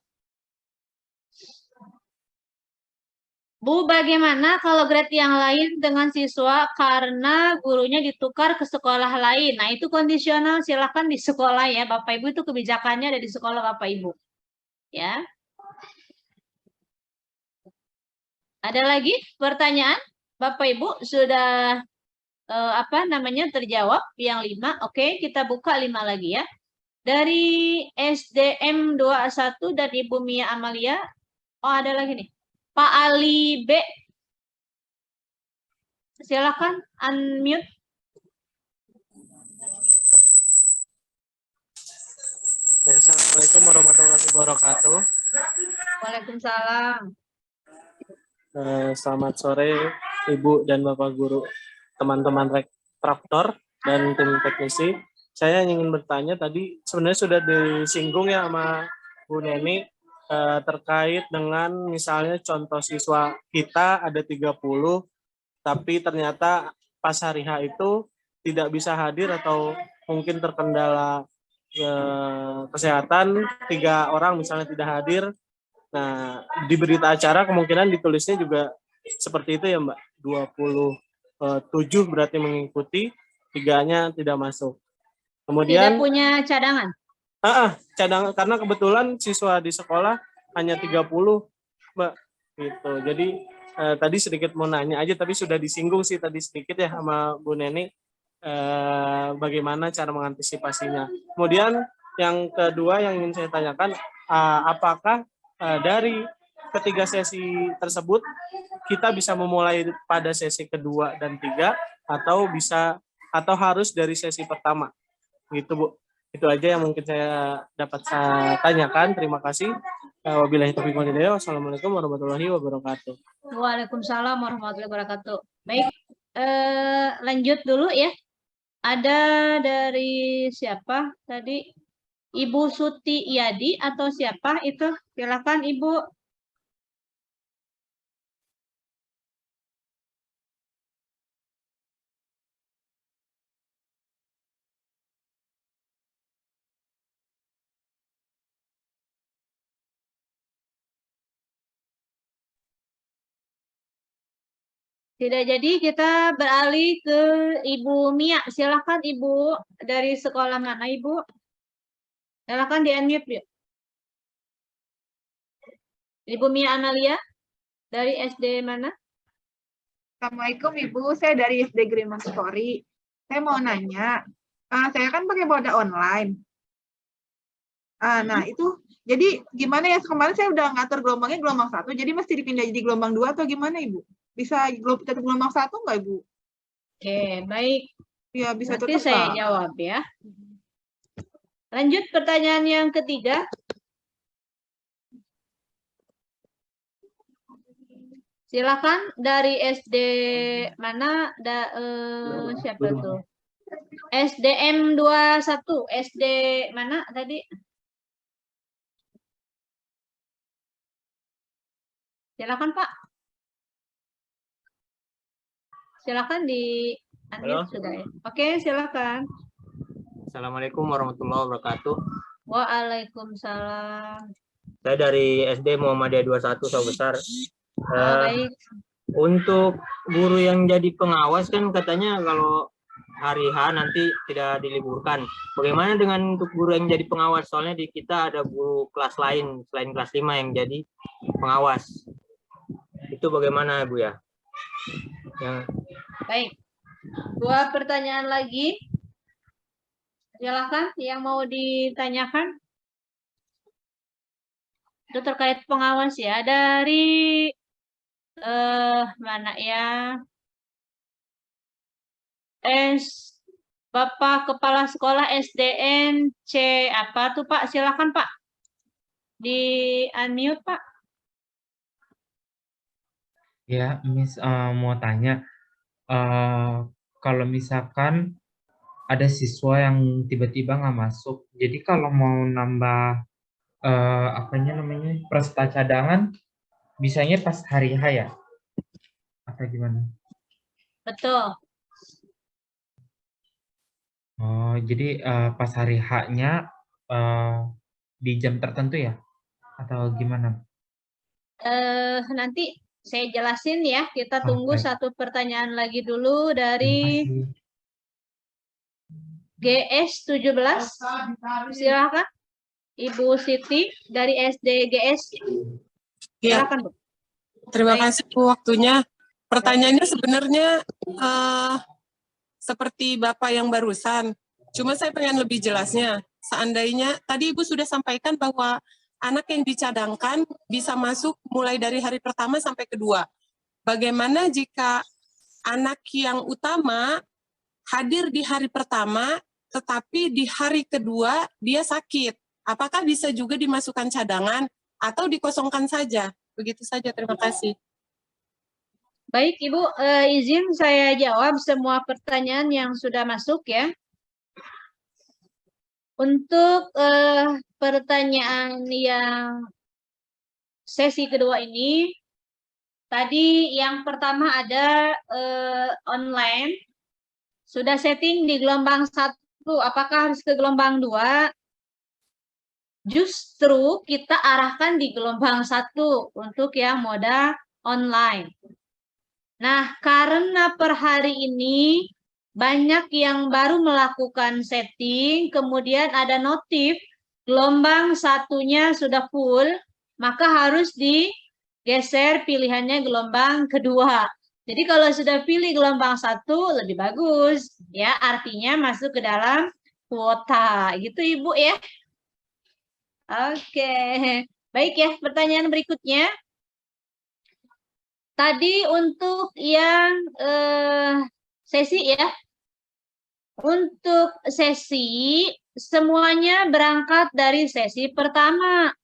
S1: Bu, bagaimana kalau grade yang lain dengan siswa karena gurunya ditukar ke sekolah lain? Nah, itu kondisional, silakan di sekolah ya. Bapak Ibu itu kebijakannya ada di sekolah Bapak Ibu. Ya. Ada lagi pertanyaan? Bapak Ibu sudah terjawab yang 5. Oke, kita buka 5 lagi ya. Dari SDM 21 dan Ibu Mia Amalia. Oh, ada lagi nih. Pak Ali B. Silakan unmute.
S8: Assalamualaikum warahmatullahi wabarakatuh.
S9: wabarakatuh.
S1: Waalaikumsalam.
S9: Selamat sore Ibu dan Bapak Guru, teman-teman rektor dan tim teknisi. Saya ingin bertanya tadi sebenarnya sudah disinggung ya sama Bu Neni terkait dengan misalnya contoh siswa kita ada 30 tapi ternyata pas hari H itu tidak bisa hadir atau mungkin terkendala kesehatan, 3 orang misalnya tidak hadir. Nah, di berita acara kemungkinan ditulisnya juga seperti itu ya Mbak, 27 berarti mengikuti, 3-nya tidak masuk. Kemudian
S1: Tidak punya cadangan?
S9: Cadangan, karena kebetulan siswa di sekolah hanya 30 Mbak, gitu. Jadi tadi sedikit mau nanya aja, tapi sudah disinggung sih tadi sedikit ya sama Bu Neni, bagaimana cara mengantisipasinya. Kemudian yang kedua yang ingin saya tanyakan, apakah dari ketiga sesi tersebut kita bisa memulai pada sesi kedua dan 3 atau harus dari sesi pertama gitu Bu. Itu aja yang mungkin saya dapat tanyakan. Terima kasih. Wabillahi taufiq wal hidayah. Wassalamualaikum warahmatullahi wabarakatuh.
S1: Waalaikumsalam warahmatullahi wabarakatuh. Baik, lanjut dulu ya. Ada dari siapa tadi? Ibu Suti Iyadi atau siapa itu? Silakan Ibu. Tidak jadi, kita beralih ke Ibu Mia. Silakan Ibu, dari sekolah mana Ibu? Silakan di-unmute yuk. Ibu Mia Analia, dari SD mana?
S10: Assalamualaikum Ibu, saya dari SD Green Montessori. Saya mau nanya, saya kan pakai Boda online. Nah itu, jadi gimana ya, kemarin saya udah ngatur gelombangnya gelombang 1, jadi mesti dipindah jadi gelombang 2 atau gimana Ibu? Bisa tetap gelombang 1 nggak Ibu?
S1: Oke, baik.
S10: Ya, bisa
S1: Nanti
S10: tetap
S1: saya
S10: Pak.
S1: jawab ya. Lanjut pertanyaan yang ketiga. Silakan dari SD mana? Siapa tuh? SDM 21. SD mana tadi? Silakan Pak. Silakan di unmute sudah ya. Oke, silakan.
S5: Assalamualaikum warahmatullahi wabarakatuh.
S1: Waalaikumsalam.
S5: Saya dari SD Muhammadiyah 21 Sawah Besar.
S1: Baik.
S5: Untuk guru yang jadi pengawas kan katanya kalau hari H nanti tidak diliburkan. Bagaimana dengan untuk guru yang jadi pengawas? Soalnya di kita ada guru kelas lain selain kelas 5 yang jadi pengawas. Itu bagaimana Bu ya?
S1: Baik. 2 pertanyaan lagi. Silakan yang mau ditanyakan. Itu terkait pengawas ya. Dari mana ya? Bapak Kepala Sekolah SDN C apa tuh Pak? Silakan Pak. Di unmute Pak.
S11: Ya, Miss mau tanya, kalau misalkan ada siswa yang tiba-tiba nggak masuk, jadi kalau mau nambah peserta cadangan, bisanya pas hari H ya? Atau gimana?
S1: Betul.
S11: Oh, jadi pas hari H-nya di jam tertentu ya? Atau gimana?
S1: Nanti saya jelasin ya. Kita tunggu satu pertanyaan lagi dulu dari GS 17. Silakan. Ibu Siti dari SD GS.
S12: Ya.
S1: Silakan, Bu.
S12: Terima kasih Bu waktunya. Pertanyaannya sebenarnya seperti Bapak yang barusan. Cuma saya pengen lebih jelasnya. Seandainya tadi Ibu sudah sampaikan bahwa anak yang dicadangkan bisa masuk mulai dari hari pertama sampai kedua. Bagaimana jika anak yang utama hadir di hari pertama, tetapi di hari kedua dia sakit apakah bisa juga dimasukkan cadangan atau dikosongkan saja? Begitu saja, terima kasih.
S1: Baik, Ibu, izin saya jawab semua pertanyaan yang sudah masuk ya. Untuk pertanyaan yang sesi kedua ini, tadi yang pertama ada online, sudah setting di gelombang 1, apakah harus ke gelombang 2? Justru kita arahkan di gelombang 1 untuk yang moda online. Nah, karena per hari ini banyak yang baru melakukan setting, kemudian ada notif gelombang 1-nya sudah full, maka harus digeser pilihannya gelombang kedua. Jadi kalau sudah pilih gelombang 1 lebih bagus, ya artinya masuk ke dalam kuota, gitu Ibu ya. Oke, baik ya. Pertanyaan berikutnya. Tadi untuk yang sesi ya. Untuk sesi semuanya berangkat dari sesi pertama.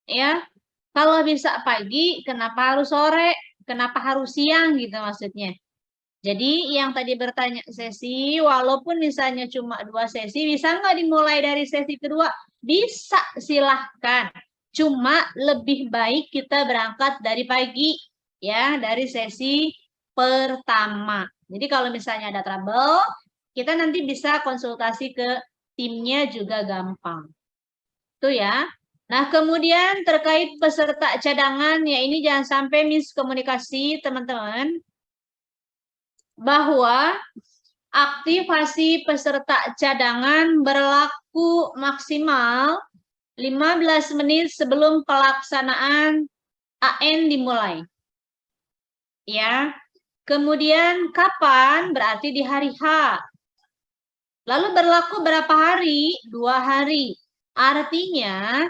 S1: Ya. Kalau bisa pagi, kenapa harus sore? Kenapa harus siang gitu maksudnya. Jadi yang tadi bertanya sesi, walaupun misalnya cuma 2 sesi, bisa nggak dimulai dari sesi kedua? Bisa, silahkan. Cuma lebih baik kita berangkat dari pagi, ya, dari sesi pertama. Jadi kalau misalnya ada trouble, kita nanti bisa konsultasi ke timnya juga gampang. Itu ya. Nah, kemudian terkait peserta cadangan, ya ini jangan sampai miskomunikasi teman-teman. Bahwa aktivasi peserta cadangan berlaku maksimal 15 menit sebelum pelaksanaan AN dimulai. Ya. Kemudian kapan? Berarti di hari H. Lalu berlaku berapa hari? 2 hari. Artinya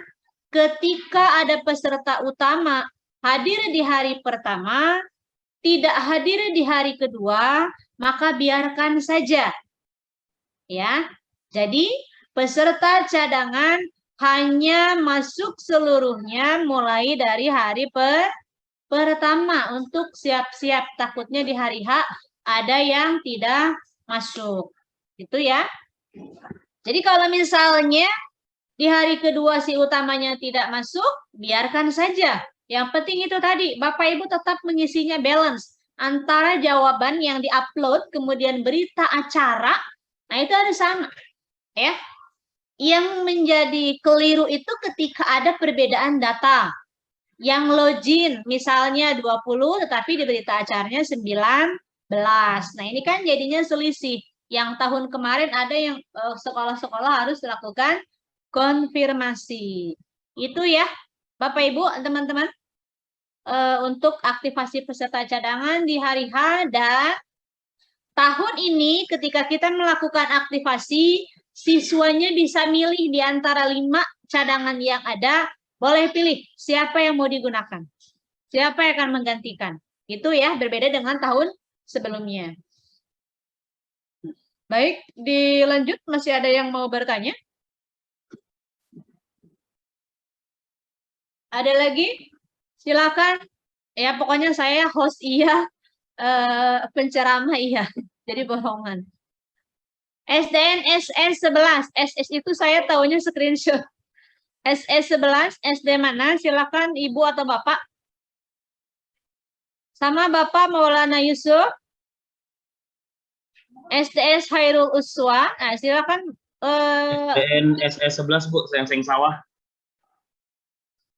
S1: ketika ada peserta utama hadir di hari pertama, tidak hadir di hari kedua, maka biarkan saja. Ya. Jadi, peserta cadangan hanya masuk seluruhnya mulai dari hari pertama untuk siap-siap. Takutnya di hari H ada yang tidak masuk. Itu ya. Jadi kalau misalnya di hari kedua si utamanya tidak masuk, biarkan saja. Yang penting itu tadi, Bapak Ibu tetap mengisinya balance antara jawaban yang diupload, kemudian berita acara, nah itu harus sama. Ya. Yang menjadi keliru itu ketika ada perbedaan data. Yang login misalnya 20, tetapi di berita acaranya 19. Nah ini kan jadinya selisih. Yang tahun kemarin ada yang sekolah-sekolah harus melakukan konfirmasi. Itu ya. Bapak Ibu, teman-teman, untuk aktivasi peserta cadangan di hari H, dan tahun ini ketika kita melakukan aktivasi, siswanya bisa milih di antara 5 cadangan yang ada, boleh pilih siapa yang mau digunakan, siapa yang akan menggantikan. Itu ya, berbeda dengan tahun sebelumnya. Baik, dilanjut, masih ada yang mau bertanya? Ada lagi? Silakan. Ya, pokoknya saya host iya, penceramah iya. Jadi bohongan. SDN SS11. SS itu saya tahunya screenshot. SS11, SD mana? Silakan Ibu atau Bapak. Sama Bapak Maulana Yusuf. SDS Hairul Uswa. Nah, silakan.
S3: SDN SS11 Bu, Serengseng Sawah.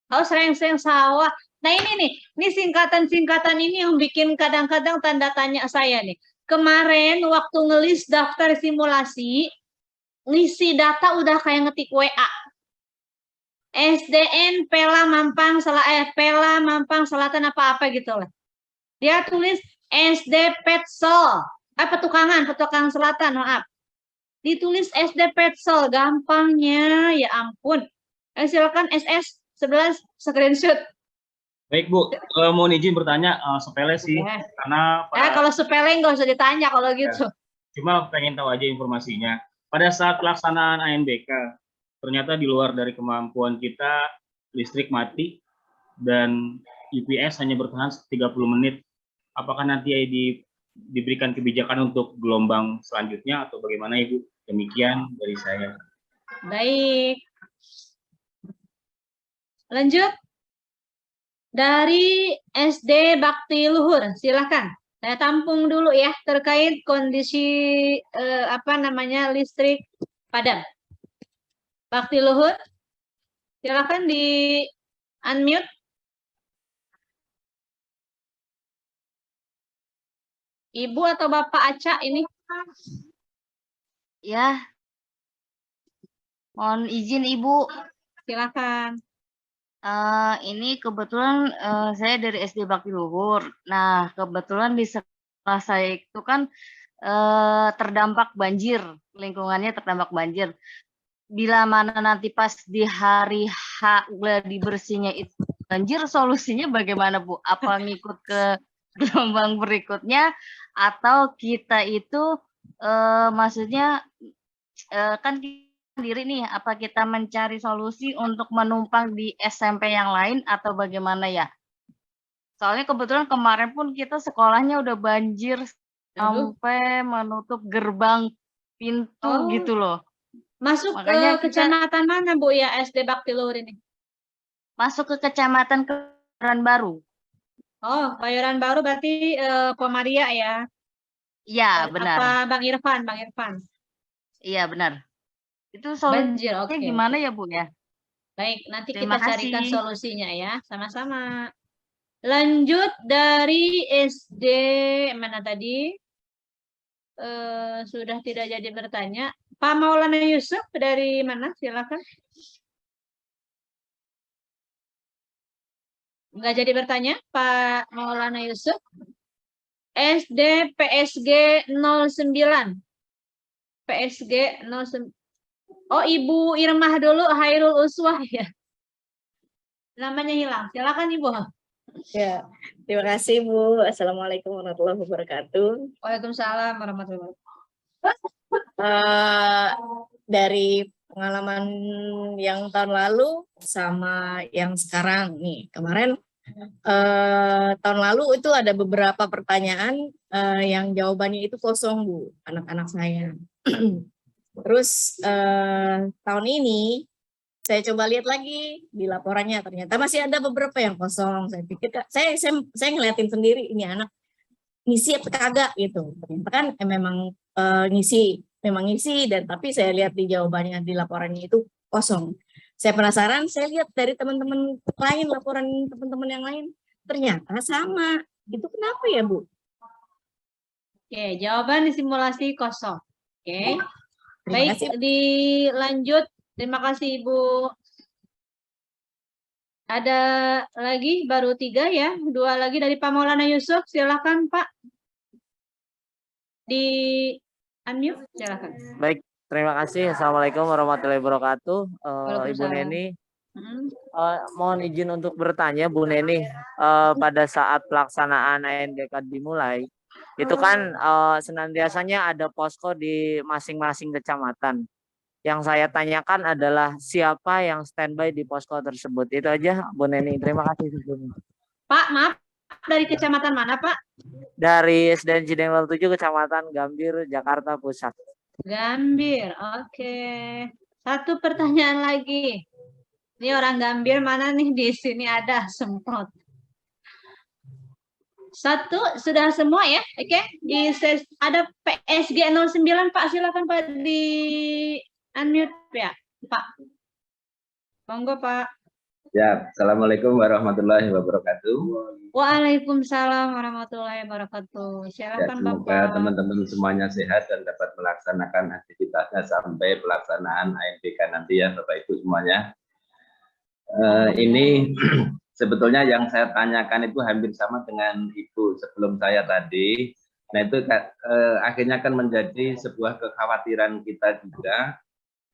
S1: Oh, Serengseng Sawah. Nah ini singkatan-singkatan ini yang bikin kadang-kadang tanda tanya saya nih. Kemarin waktu ngelis daftar simulasi, ngisi data udah kayak ngetik WA. SDN Pela Mampang Selatan apa-apa gitu lah. Dia tulis SD Petsol, Petukangan Selatan, maaf. Ditulis SD Petsol, gampangnya, ya ampun. Silakan SS11 screenshot.
S3: Baik Bu, mohon izin bertanya, sepele sih, karena
S1: kalau sepele nggak usah ditanya kalau gitu.
S3: Cuma pengen tahu aja informasinya. Pada saat pelaksanaan ANBK, ternyata di luar dari kemampuan kita, listrik mati dan UPS hanya bertahan 30 menit. Apakah nanti diberikan kebijakan untuk gelombang selanjutnya atau bagaimana Ibu? Demikian dari saya.
S1: Baik. Lanjut. Dari SD Bakti Luhur, silakan. Saya tampung dulu ya terkait kondisi listrik padam. Bakti Luhur, silakan di unmute. Ibu atau Bapak Aca ini?
S2: Ya, mohon izin Ibu.
S1: Silakan.
S2: Ini kebetulan saya dari SD Bakti Luhur. Nah, kebetulan di sekolah saya itu kan terdampak banjir, lingkungannya terdampak banjir. Bila mana nanti pas di hari H gladi bersihnya itu banjir, solusinya bagaimana Bu? Apa ngikut ke gelombang berikutnya atau kita itu maksudnya kan sendiri nih, apa kita mencari solusi untuk menumpang di SMP yang lain atau bagaimana ya? Soalnya kebetulan kemarin pun kita sekolahnya udah banjir sampai menutup gerbang pintu gitu loh.
S1: Masuk
S2: Makanya
S1: ke kecamatan mana Bu ya SD Bakti Luhur ini?
S2: Masuk ke kecamatan Kebayoran Baru.
S1: Oh, Kebayoran Baru berarti Pomaria ya?
S2: Iya, benar.
S1: Apa Bang Irfan? Bang Irfan.
S2: Iya, benar. Itu
S1: Banjir,
S2: solusinya
S1: oke.
S2: gimana ya Bu ya?
S1: Baik, nanti
S2: Terima
S1: kita carikan
S2: kasih.
S1: solusinya ya, sama-sama. Lanjut dari SD mana tadi? Sudah tidak jadi bertanya. Pak Maulana Yusuf dari mana? Silakan. Nggak jadi bertanya, Pak Maulana Yusuf. SD PSG 09. PSG 09. Oh, Ibu Irmah dulu, Hairul Uswah ya. Namanya hilang. Silakan Ibu.
S13: Ya, terima kasih Bu. Assalamualaikum warahmatullahi wabarakatuh.
S1: Waalaikumsalam warahmatullahi wabarakatuh.
S13: Dari pengalaman yang tahun lalu sama yang sekarang nih, kemarin tahun lalu itu ada beberapa pertanyaan yang jawabannya itu kosong Bu, anak-anak saya. Terus tahun ini saya coba lihat lagi di laporannya, ternyata masih ada beberapa yang kosong. Saya pikir saya ngeliatin sendiri ini anak ngisi apa kagak gitu. Ternyata kan memang memang ngisi, dan tapi saya lihat di jawabannya di laporannya itu kosong. Saya penasaran, saya lihat dari teman-teman lain, laporan teman-teman yang lain ternyata sama. Itu kenapa ya Bu?
S1: Oke, jawaban di simulasi kosong. Oke.
S13: Terima
S1: Baik,
S13: kasih.
S1: dilanjut. Terima kasih Ibu. Ada lagi, baru 3 ya. 2 lagi dari Pak Maulana Yusuf. Silakan Pak. Di unmute, silakan.
S8: Baik, terima kasih. Assalamualaikum warahmatullahi wabarakatuh. Ibu
S1: Waalaikumsalam.
S8: Neni, mohon izin untuk bertanya Bu Neni, pada saat pelaksanaan ANBK dimulai, itu kan senantiasanya ada posko di masing-masing kecamatan. Yang saya tanyakan adalah siapa yang standby di posko tersebut. Itu aja Bu Neni. Terima kasih sebelumnya.
S1: Pak, maaf, dari kecamatan mana Pak?
S8: Dari SDN Cideng 7, Kecamatan Gambir, Jakarta Pusat.
S1: Gambir, oke. Satu pertanyaan lagi. Ini orang Gambir mana nih? Di sini ada semprot. Satu, sudah semua ya? Oke. Ada PSG 09 Pak, silakan Pak di unmute ya, Pak. Monggo Pak.
S14: Ya, Assalamualaikum warahmatullahi wabarakatuh.
S1: Waalaikumsalam warahmatullahi wabarakatuh.
S14: Ya,
S1: Silakan
S14: semoga
S1: Bapak.
S14: teman-teman semuanya sehat dan dapat melaksanakan aktivitasnya sampai pelaksanaan ANBK nanti ya, Bapak Ibu semuanya. Ini sebetulnya yang saya tanyakan itu hampir sama dengan Ibu sebelum saya tadi. Nah itu akhirnya kan menjadi sebuah kekhawatiran kita juga.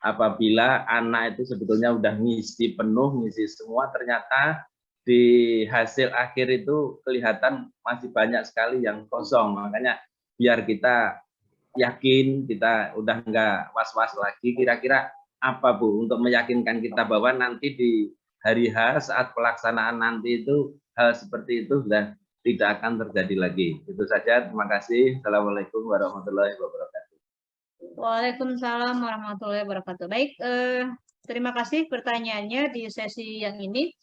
S14: Apabila anak itu sebetulnya udah ngisi penuh, ngisi semua, ternyata di hasil akhir itu kelihatan masih banyak sekali yang kosong. Makanya biar kita yakin, kita udah nggak was-was lagi, kira-kira apa Bu untuk meyakinkan kita bahwa nanti di hari H saat pelaksanaan nanti itu hal seperti itu sudah tidak akan terjadi lagi. Itu saja. Terima kasih. Assalamualaikum warahmatullahi wabarakatuh.
S1: Waalaikumsalam warahmatullahi wabarakatuh. Baik, terima kasih pertanyaannya di sesi yang ini.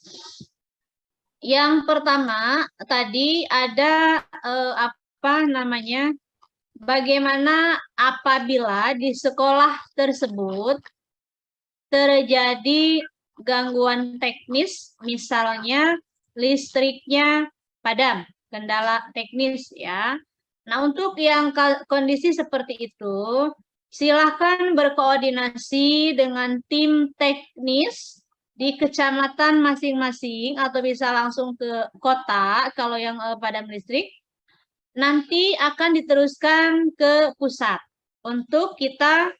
S1: Yang pertama tadi ada bagaimana apabila di sekolah tersebut terjadi gangguan teknis, misalnya listriknya padam, kendala teknis ya. Nah, untuk yang kondisi seperti itu, silakan berkoordinasi dengan tim teknis di kecamatan masing-masing atau bisa langsung ke kota kalau yang padam listrik. Nanti akan diteruskan ke pusat untuk kita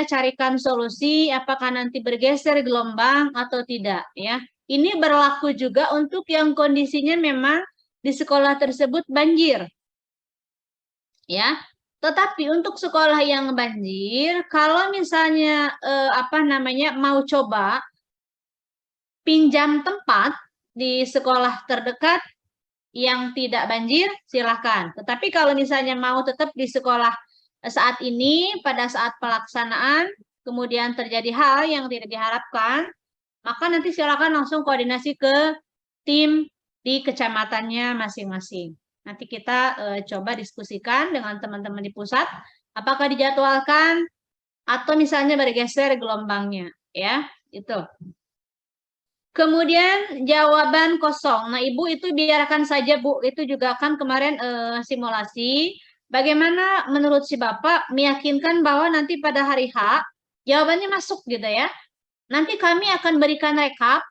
S1: carikan solusi apakah nanti bergeser gelombang atau tidak ya. Ini berlaku juga untuk yang kondisinya memang di sekolah tersebut banjir. Ya. Tetapi untuk sekolah yang banjir, kalau misalnya mau coba pinjam tempat di sekolah terdekat yang tidak banjir, silakan. Tetapi kalau misalnya mau tetap di sekolah saat ini, pada saat pelaksanaan, kemudian terjadi hal yang tidak diharapkan, maka nanti silakan langsung koordinasi ke tim di kecamatannya masing-masing. Nanti kita coba diskusikan dengan teman-teman di pusat, apakah dijadwalkan atau misalnya bergeser gelombangnya, ya, itu. Kemudian jawaban kosong. Nah, Ibu itu biarkan saja, Bu. Itu juga kan kemarin simulasi. Bagaimana menurut si Bapak meyakinkan bahwa nanti pada hari H jawabannya masuk gitu ya. Nanti kami akan berikan rekap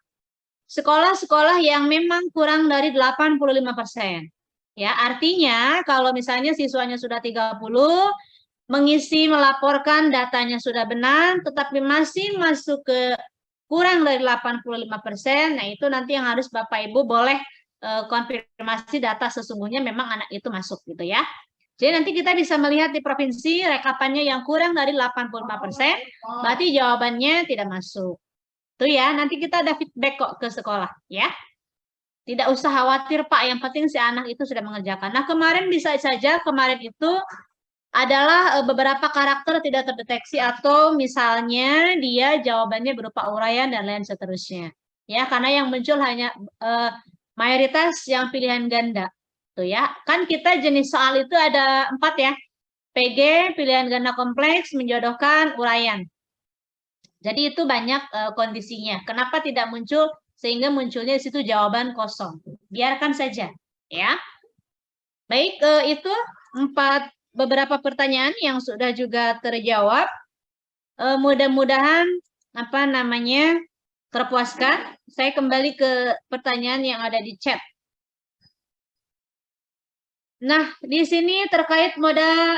S1: sekolah-sekolah yang memang kurang dari 85%. Ya, artinya kalau misalnya siswanya sudah 30, mengisi melaporkan datanya sudah benar, tetapi masih masuk ke kurang dari 85%, nah itu nanti yang harus Bapak Ibu boleh konfirmasi data sesungguhnya memang anak itu masuk gitu ya. Jadi nanti kita bisa melihat di provinsi rekapannya yang kurang dari 85%, berarti jawabannya tidak masuk. Itu ya, nanti kita ada feedback kok ke sekolah ya. Tidak usah khawatir Pak, yang penting si anak itu sudah mengerjakan. Nah kemarin bisa saja kemarin itu adalah beberapa karakter tidak terdeteksi atau misalnya dia jawabannya berupa uraian dan lain seterusnya. Ya, karena yang muncul hanya mayoritas yang pilihan ganda. Tuh ya, kan kita jenis soal itu ada 4 ya. PG, pilihan ganda kompleks, menjodohkan, uraian. Jadi itu banyak kondisinya. Kenapa tidak muncul sehingga munculnya di situ jawaban kosong? Biarkan saja, ya. Baik, itu 4 beberapa pertanyaan yang sudah juga terjawab. Mudah-mudahan terpuaskan. Saya kembali ke pertanyaan yang ada di chat. Nah, di sini terkait moda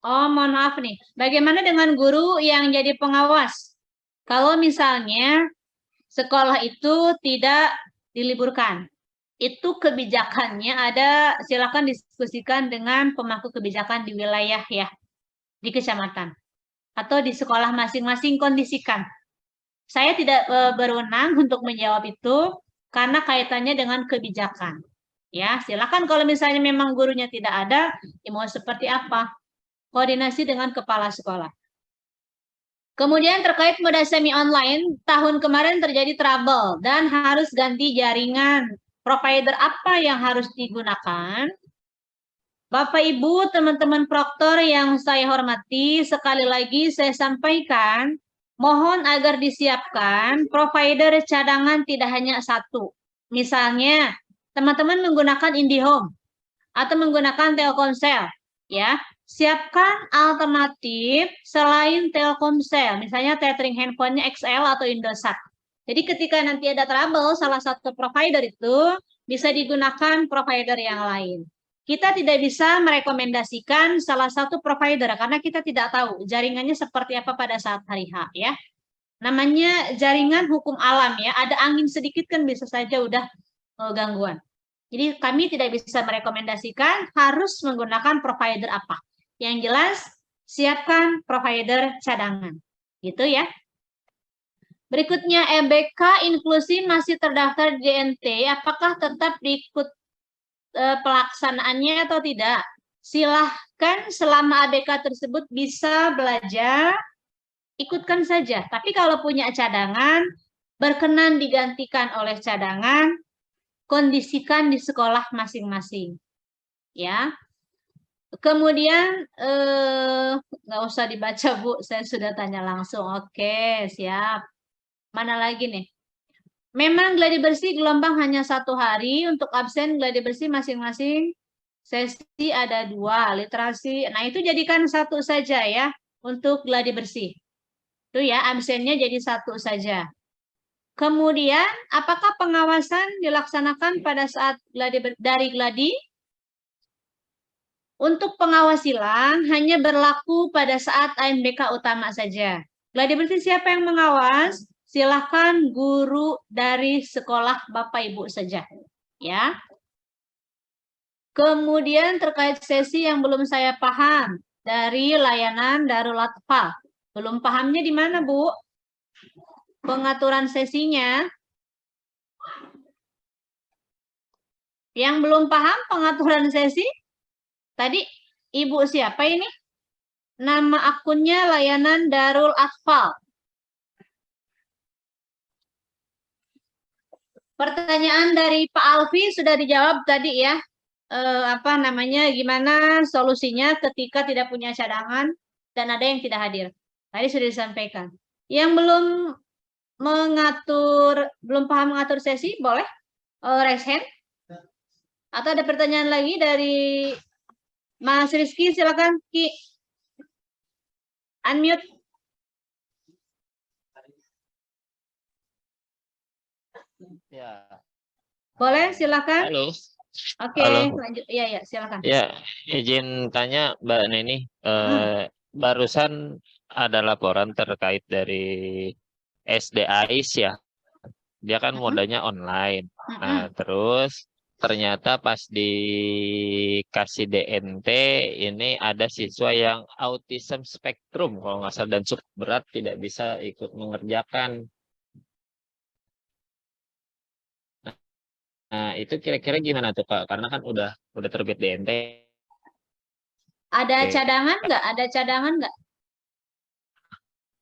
S1: mohon maaf nih. Bagaimana dengan guru yang jadi pengawas? Kalau misalnya sekolah itu tidak diliburkan. Itu kebijakannya ada, silakan diskusikan dengan pemangku kebijakan di wilayah ya, di kecamatan atau di sekolah masing-masing kondisikan. Saya tidak berwenang untuk menjawab itu karena kaitannya dengan kebijakan. Ya, silakan kalau misalnya memang gurunya tidak ada, ya mau seperti apa? Koordinasi dengan kepala sekolah. Kemudian terkait moda semi online, tahun kemarin terjadi trouble dan harus ganti jaringan. Provider apa yang harus digunakan? Bapak, Ibu, teman-teman proktor yang saya hormati, sekali lagi saya sampaikan, mohon agar disiapkan provider cadangan tidak hanya satu. Misalnya, teman-teman menggunakan IndiHome atau menggunakan Telkomsel, ya. Siapkan alternatif selain Telkomsel, misalnya tethering handphonenya XL atau Indosat. Jadi ketika nanti ada trouble, salah satu provider itu bisa digunakan provider yang lain. Kita tidak bisa merekomendasikan salah satu provider karena kita tidak tahu jaringannya seperti apa pada saat hari H ya. Namanya jaringan hukum alam ya, ada angin sedikit kan bisa saja udah gangguan. Jadi kami tidak bisa merekomendasikan harus menggunakan provider apa. Yang jelas siapkan provider cadangan. Gitu ya. Berikutnya EBK inklusi masih terdaftar di DNT, apakah tetap diikut pelaksanaannya atau tidak? Silahkan selama ABK tersebut bisa belajar, ikutkan saja. Tapi kalau punya cadangan, berkenan digantikan oleh cadangan, kondisikan di sekolah masing-masing. Ya. Kemudian nggak usah dibaca Bu, saya sudah tanya langsung. Oke, siap. Mana lagi nih? Memang gladi bersih gelombang hanya 1 hari, untuk absen gladi bersih masing-masing sesi ada 2, literasi. Nah itu jadikan 1 saja ya untuk gladi bersih. Itu ya absennya jadi 1 saja. Kemudian apakah pengawasan dilaksanakan pada saat dari gladi? Untuk pengawas silang hanya berlaku pada saat ANBK utama saja. Gladi bersih siapa yang mengawas? Silakan guru dari sekolah Bapak Ibu saja. Ya. Kemudian terkait sesi yang belum saya paham dari layanan Darul Atfal. Belum pahamnya di mana, Bu? Pengaturan sesinya. Yang belum paham pengaturan sesi? Tadi Ibu siapa ini? Nama akunnya layanan Darul Atfal. Pertanyaan dari Pak Alfi sudah dijawab tadi ya. Gimana solusinya ketika tidak punya cadangan dan ada yang tidak hadir. Tadi sudah disampaikan. Yang belum paham mengatur sesi, boleh raise hand. Atau ada pertanyaan lagi dari Mas Rizky, silakan Ki. Unmute.
S15: Ya.
S1: Boleh, silakan.
S15: Halo.
S1: Oke,
S15: Halo.
S1: lanjut. Iya, silakan.
S15: Ya, izin tanya Mbak Neni, barusan ada laporan terkait dari SD AIS ya. Dia kan modanya online. Nah, terus ternyata pas dikasih DNT ini ada siswa yang autism spektrum kalau nggak salah dan cukup berat tidak bisa ikut mengerjakan. Nah, itu kira-kira gimana tuh Pak? Karena kan udah terbit DNT.
S1: Ada
S15: Oke.
S1: cadangan nggak? Ada cadangan nggak?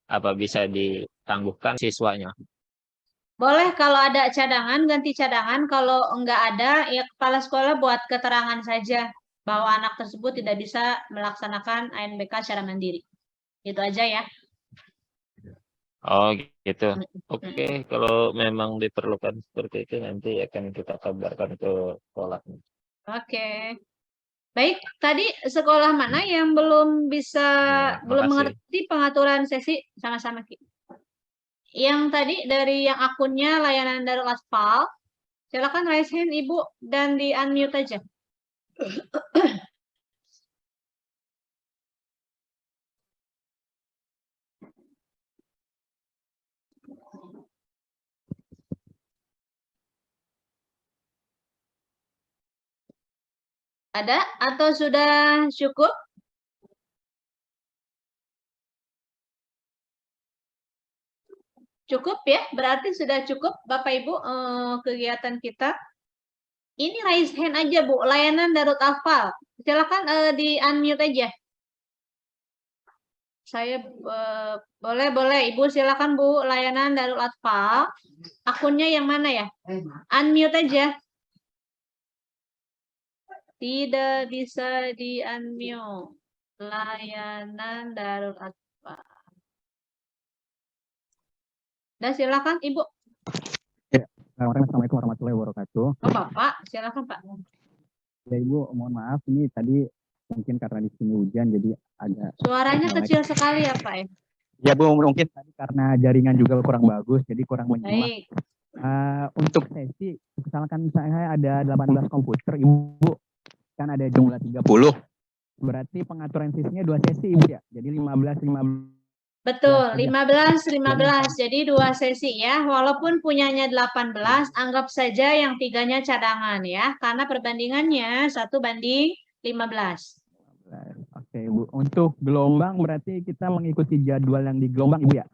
S15: Apa bisa ditangguhkan siswanya?
S1: Boleh kalau ada cadangan, ganti cadangan. Kalau enggak ada, ya kepala sekolah buat keterangan saja bahwa anak tersebut tidak bisa melaksanakan ANBK secara mandiri. Itu aja ya.
S15: Oh gitu. Oke, kalau memang diperlukan seperti itu nanti akan kita kabarkan ke sekolah.
S1: Oke. Baik, tadi sekolah mana yang belum
S15: makasih.
S1: mengerti pengaturan sesi sama-sama Ki? Yang tadi dari yang akunnya layanan Darul Atfal, silakan raise hand Ibu dan di unmute aja. Ada atau sudah cukup? Cukup ya, berarti sudah cukup Bapak Ibu kegiatan kita. Ini raise hand aja Bu, layanan Darul Atfal. Silakan di unmute aja. Saya boleh Ibu silakan Bu, layanan Darul Atfal. Akunnya yang mana ya? Unmute aja. Tidak bisa di unmute. Layanan Darul Atfal. Dan silakan Ibu.
S16: Ya, Assalamualaikum warahmatullahi wabarakatuh.
S1: Oh Bapak, silakan Pak.
S16: Ya Ibu, mohon maaf ini tadi mungkin karena di sini hujan jadi agak.
S1: Suaranya kecil sekali ya Pak ya.
S16: Ya Bu, mungkin tadi karena jaringan juga kurang bagus jadi kurang menyimak.
S1: Baik.
S16: Untuk sesi, misalkan saya ada 18 komputer, Ibu kan ada jumlah 30. Berarti pengaturan sesinya 2 sesi Ibu ya. Jadi 15.
S1: Betul, 15. Jadi 2 sesi ya. Walaupun punyanya 18, anggap saja yang 3-nya cadangan ya. Karena perbandingannya 1:15.
S16: Oke. Ibu. Untuk gelombang berarti kita mengikuti jadwal yang di gelombang, Ibu ya?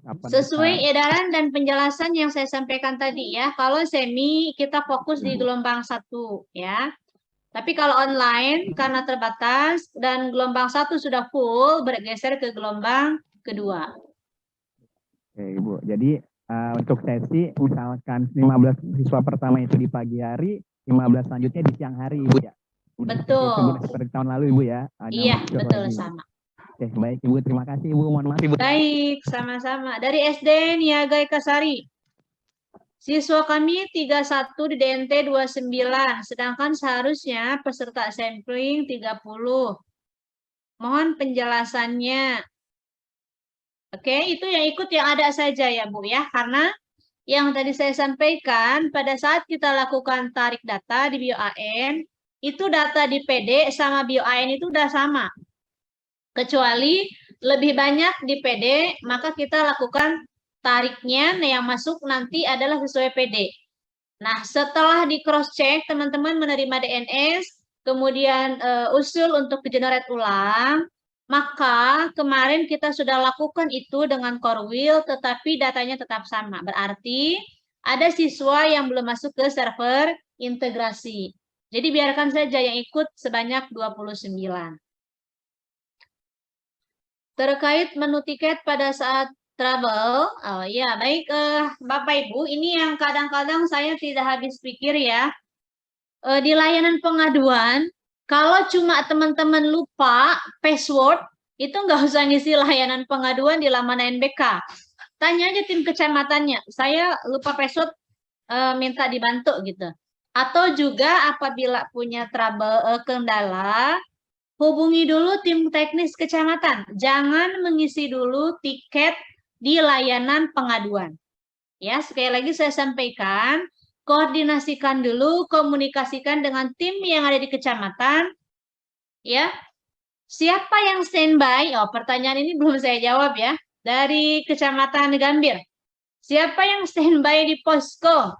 S16: Kapan
S1: Sesuai
S16: kita...
S1: edaran dan penjelasan yang saya sampaikan tadi ya. Kalau semi kita fokus di gelombang 1 ya. Tapi kalau online karena terbatas dan gelombang 1 sudah full, bergeser ke gelombang kedua.
S16: Oke, Ibu. Jadi untuk sesi misalkan 15 siswa pertama itu di pagi hari, 15 selanjutnya di siang hari, Ibu ya.
S1: Betul.
S16: Seperti tahun lalu, Ibu ya.
S1: Iya, betul sama.
S16: Oke, baik Ibu. Terima kasih Ibu. Mohon maaf Ibu.
S1: Baik, sama-sama. Dari SD Niaga Ekasari. Siswa kami 31 di DNT 29, sedangkan seharusnya peserta sampling 30. Mohon penjelasannya. Oke, itu yang ikut yang ada saja ya Bu ya, karena yang tadi saya sampaikan pada saat kita lakukan tarik data di BioAN, itu data di PD sama BioAN itu udah sama. Kecuali lebih banyak di PD, maka kita lakukan tariknya yang masuk nanti adalah sesuai PD. Nah, setelah di cross check teman-teman menerima DNS, kemudian usul untuk generate ulang, maka kemarin kita sudah lakukan itu dengan core wheel, tetapi datanya tetap sama. Berarti ada siswa yang belum masuk ke server integrasi. Jadi biarkan saja yang ikut sebanyak 29. Terkait menu tiket pada saat travel, oh ya baik Bapak Ibu, ini yang kadang-kadang saya tidak habis pikir ya. Di layanan pengaduan, kalau cuma teman-teman lupa password, itu nggak usah ngisi layanan pengaduan di laman NBK. Tanya aja tim kecamatannya, saya lupa password, minta dibantu gitu. Atau juga apabila punya trouble kendala, hubungi dulu tim teknis kecamatan. Jangan mengisi dulu tiket di layanan pengaduan. Ya, sekali lagi saya sampaikan, koordinasikan dulu, komunikasikan dengan tim yang ada di kecamatan. Ya. Siapa yang standby? Oh, pertanyaan ini belum saya jawab ya. Dari Kecamatan Gambir. Siapa yang standby di posko?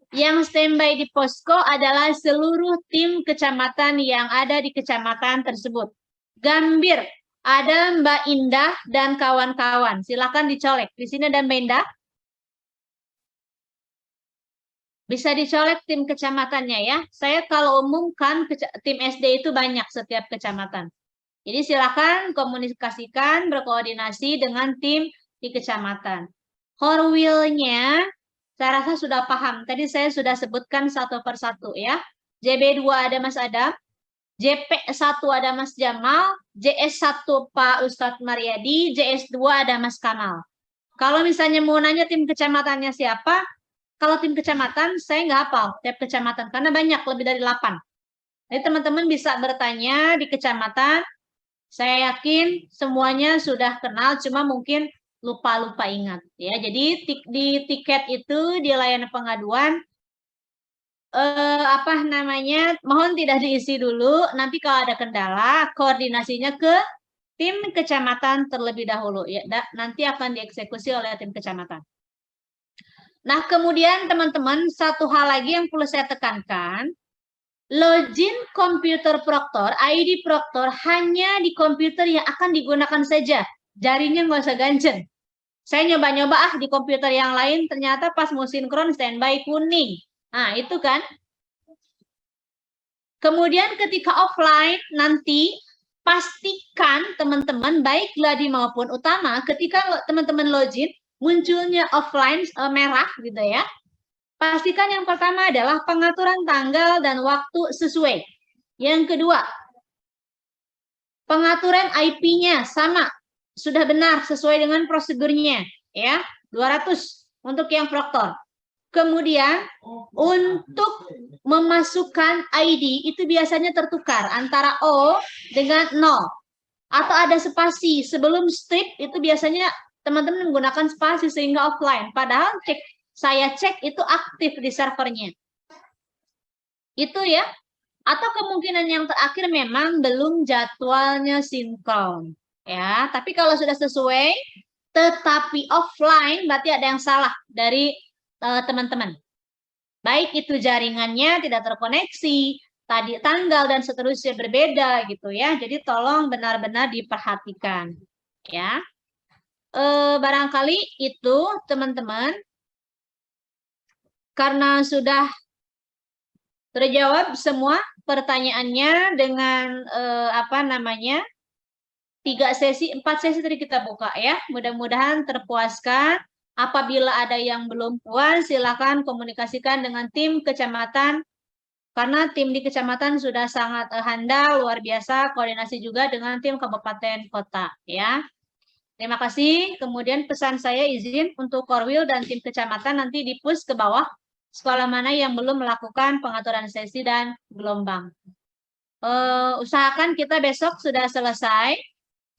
S1: Yang standby di posko adalah seluruh tim kecamatan yang ada di kecamatan tersebut. Gambir, ada Mbak Indah dan kawan-kawan. Silakan dicolek. Di sini ada Mbak Indah. Bisa dicolek tim kecamatannya ya. Saya kalau umumkan tim SD itu banyak setiap kecamatan. Jadi silakan komunikasikan, berkoordinasi dengan tim di kecamatan. Core wheel-nya saya rasa sudah paham. Tadi saya sudah sebutkan satu persatu ya. JB2 ada Mas Adam, JP1 ada Mas Jamal, JS1 Pak Ustadz Mariadi, JS2 ada Mas Kamal. Kalau misalnya mau nanya tim kecamatannya siapa, kalau tim kecamatan saya nggak hafal tiap kecamatan karena banyak, lebih dari 8. Jadi teman-teman bisa bertanya di kecamatan. Saya yakin semuanya sudah kenal, cuma mungkin lupa ingat ya. Jadi di tiket itu di layanan pengaduan mohon tidak diisi dulu, nanti kalau ada kendala koordinasinya ke tim kecamatan terlebih dahulu ya. Nanti akan dieksekusi oleh tim kecamatan. Nah, kemudian teman-teman satu hal lagi yang perlu saya tekankan, login komputer Proktor, ID Proktor hanya di komputer yang akan digunakan saja. Jarinya nggak usah ganjen. Saya nyoba-nyoba di komputer yang lain, ternyata pas mau sinkron standby kuning. Nah, itu kan. Kemudian ketika offline nanti, pastikan teman-teman, baik gladi maupun utama, ketika teman-teman login, munculnya offline merah gitu ya. Pastikan yang pertama adalah pengaturan tanggal dan waktu sesuai. Yang kedua, pengaturan IP-nya sama, sudah benar sesuai dengan prosedurnya, ya, 200 untuk yang Proktor. Kemudian untuk memasukkan ID itu biasanya tertukar antara O dengan 0 atau ada spasi sebelum strip itu biasanya teman-teman menggunakan spasi sehingga offline. Padahal saya cek itu aktif di servernya. Itu ya. Atau kemungkinan yang terakhir memang belum jadwalnya sinkron. Ya, tapi kalau sudah sesuai tetapi offline berarti ada yang salah dari teman-teman. Baik itu jaringannya tidak terkoneksi tadi tanggal dan seterusnya berbeda gitu ya. Jadi tolong benar-benar diperhatikan ya. Barangkali itu teman-teman, karena sudah terjawab semua pertanyaannya dengan 4 sesi tadi kita buka ya. Mudah-mudahan terpuaskan. Apabila ada yang belum puas, silakan komunikasikan dengan tim kecamatan, karena tim di kecamatan sudah sangat handal, luar biasa, koordinasi juga dengan tim kabupaten kota ya. Terima kasih. Kemudian pesan saya izin untuk Korwil dan tim kecamatan nanti di-push ke bawah sekolah mana yang belum melakukan pengaturan sesi dan gelombang. Usahakan kita besok sudah selesai,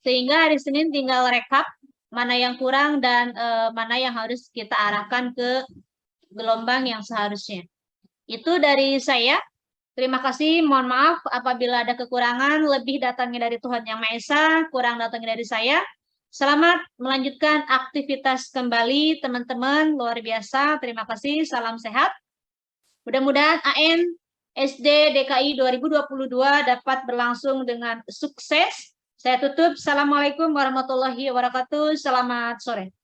S1: sehingga hari Senin tinggal rekap mana yang kurang dan mana yang harus kita arahkan ke gelombang yang seharusnya. Itu dari saya. Terima kasih, mohon maaf apabila ada kekurangan, lebih datangnya dari Tuhan Yang Maha Esa, kurang datangnya dari saya. Selamat melanjutkan aktivitas kembali teman-teman, luar biasa, terima kasih, salam sehat. Mudah-mudahan AN SD DKI 2022 dapat berlangsung dengan sukses. Saya tutup, Assalamualaikum warahmatullahi wabarakatuh, selamat sore.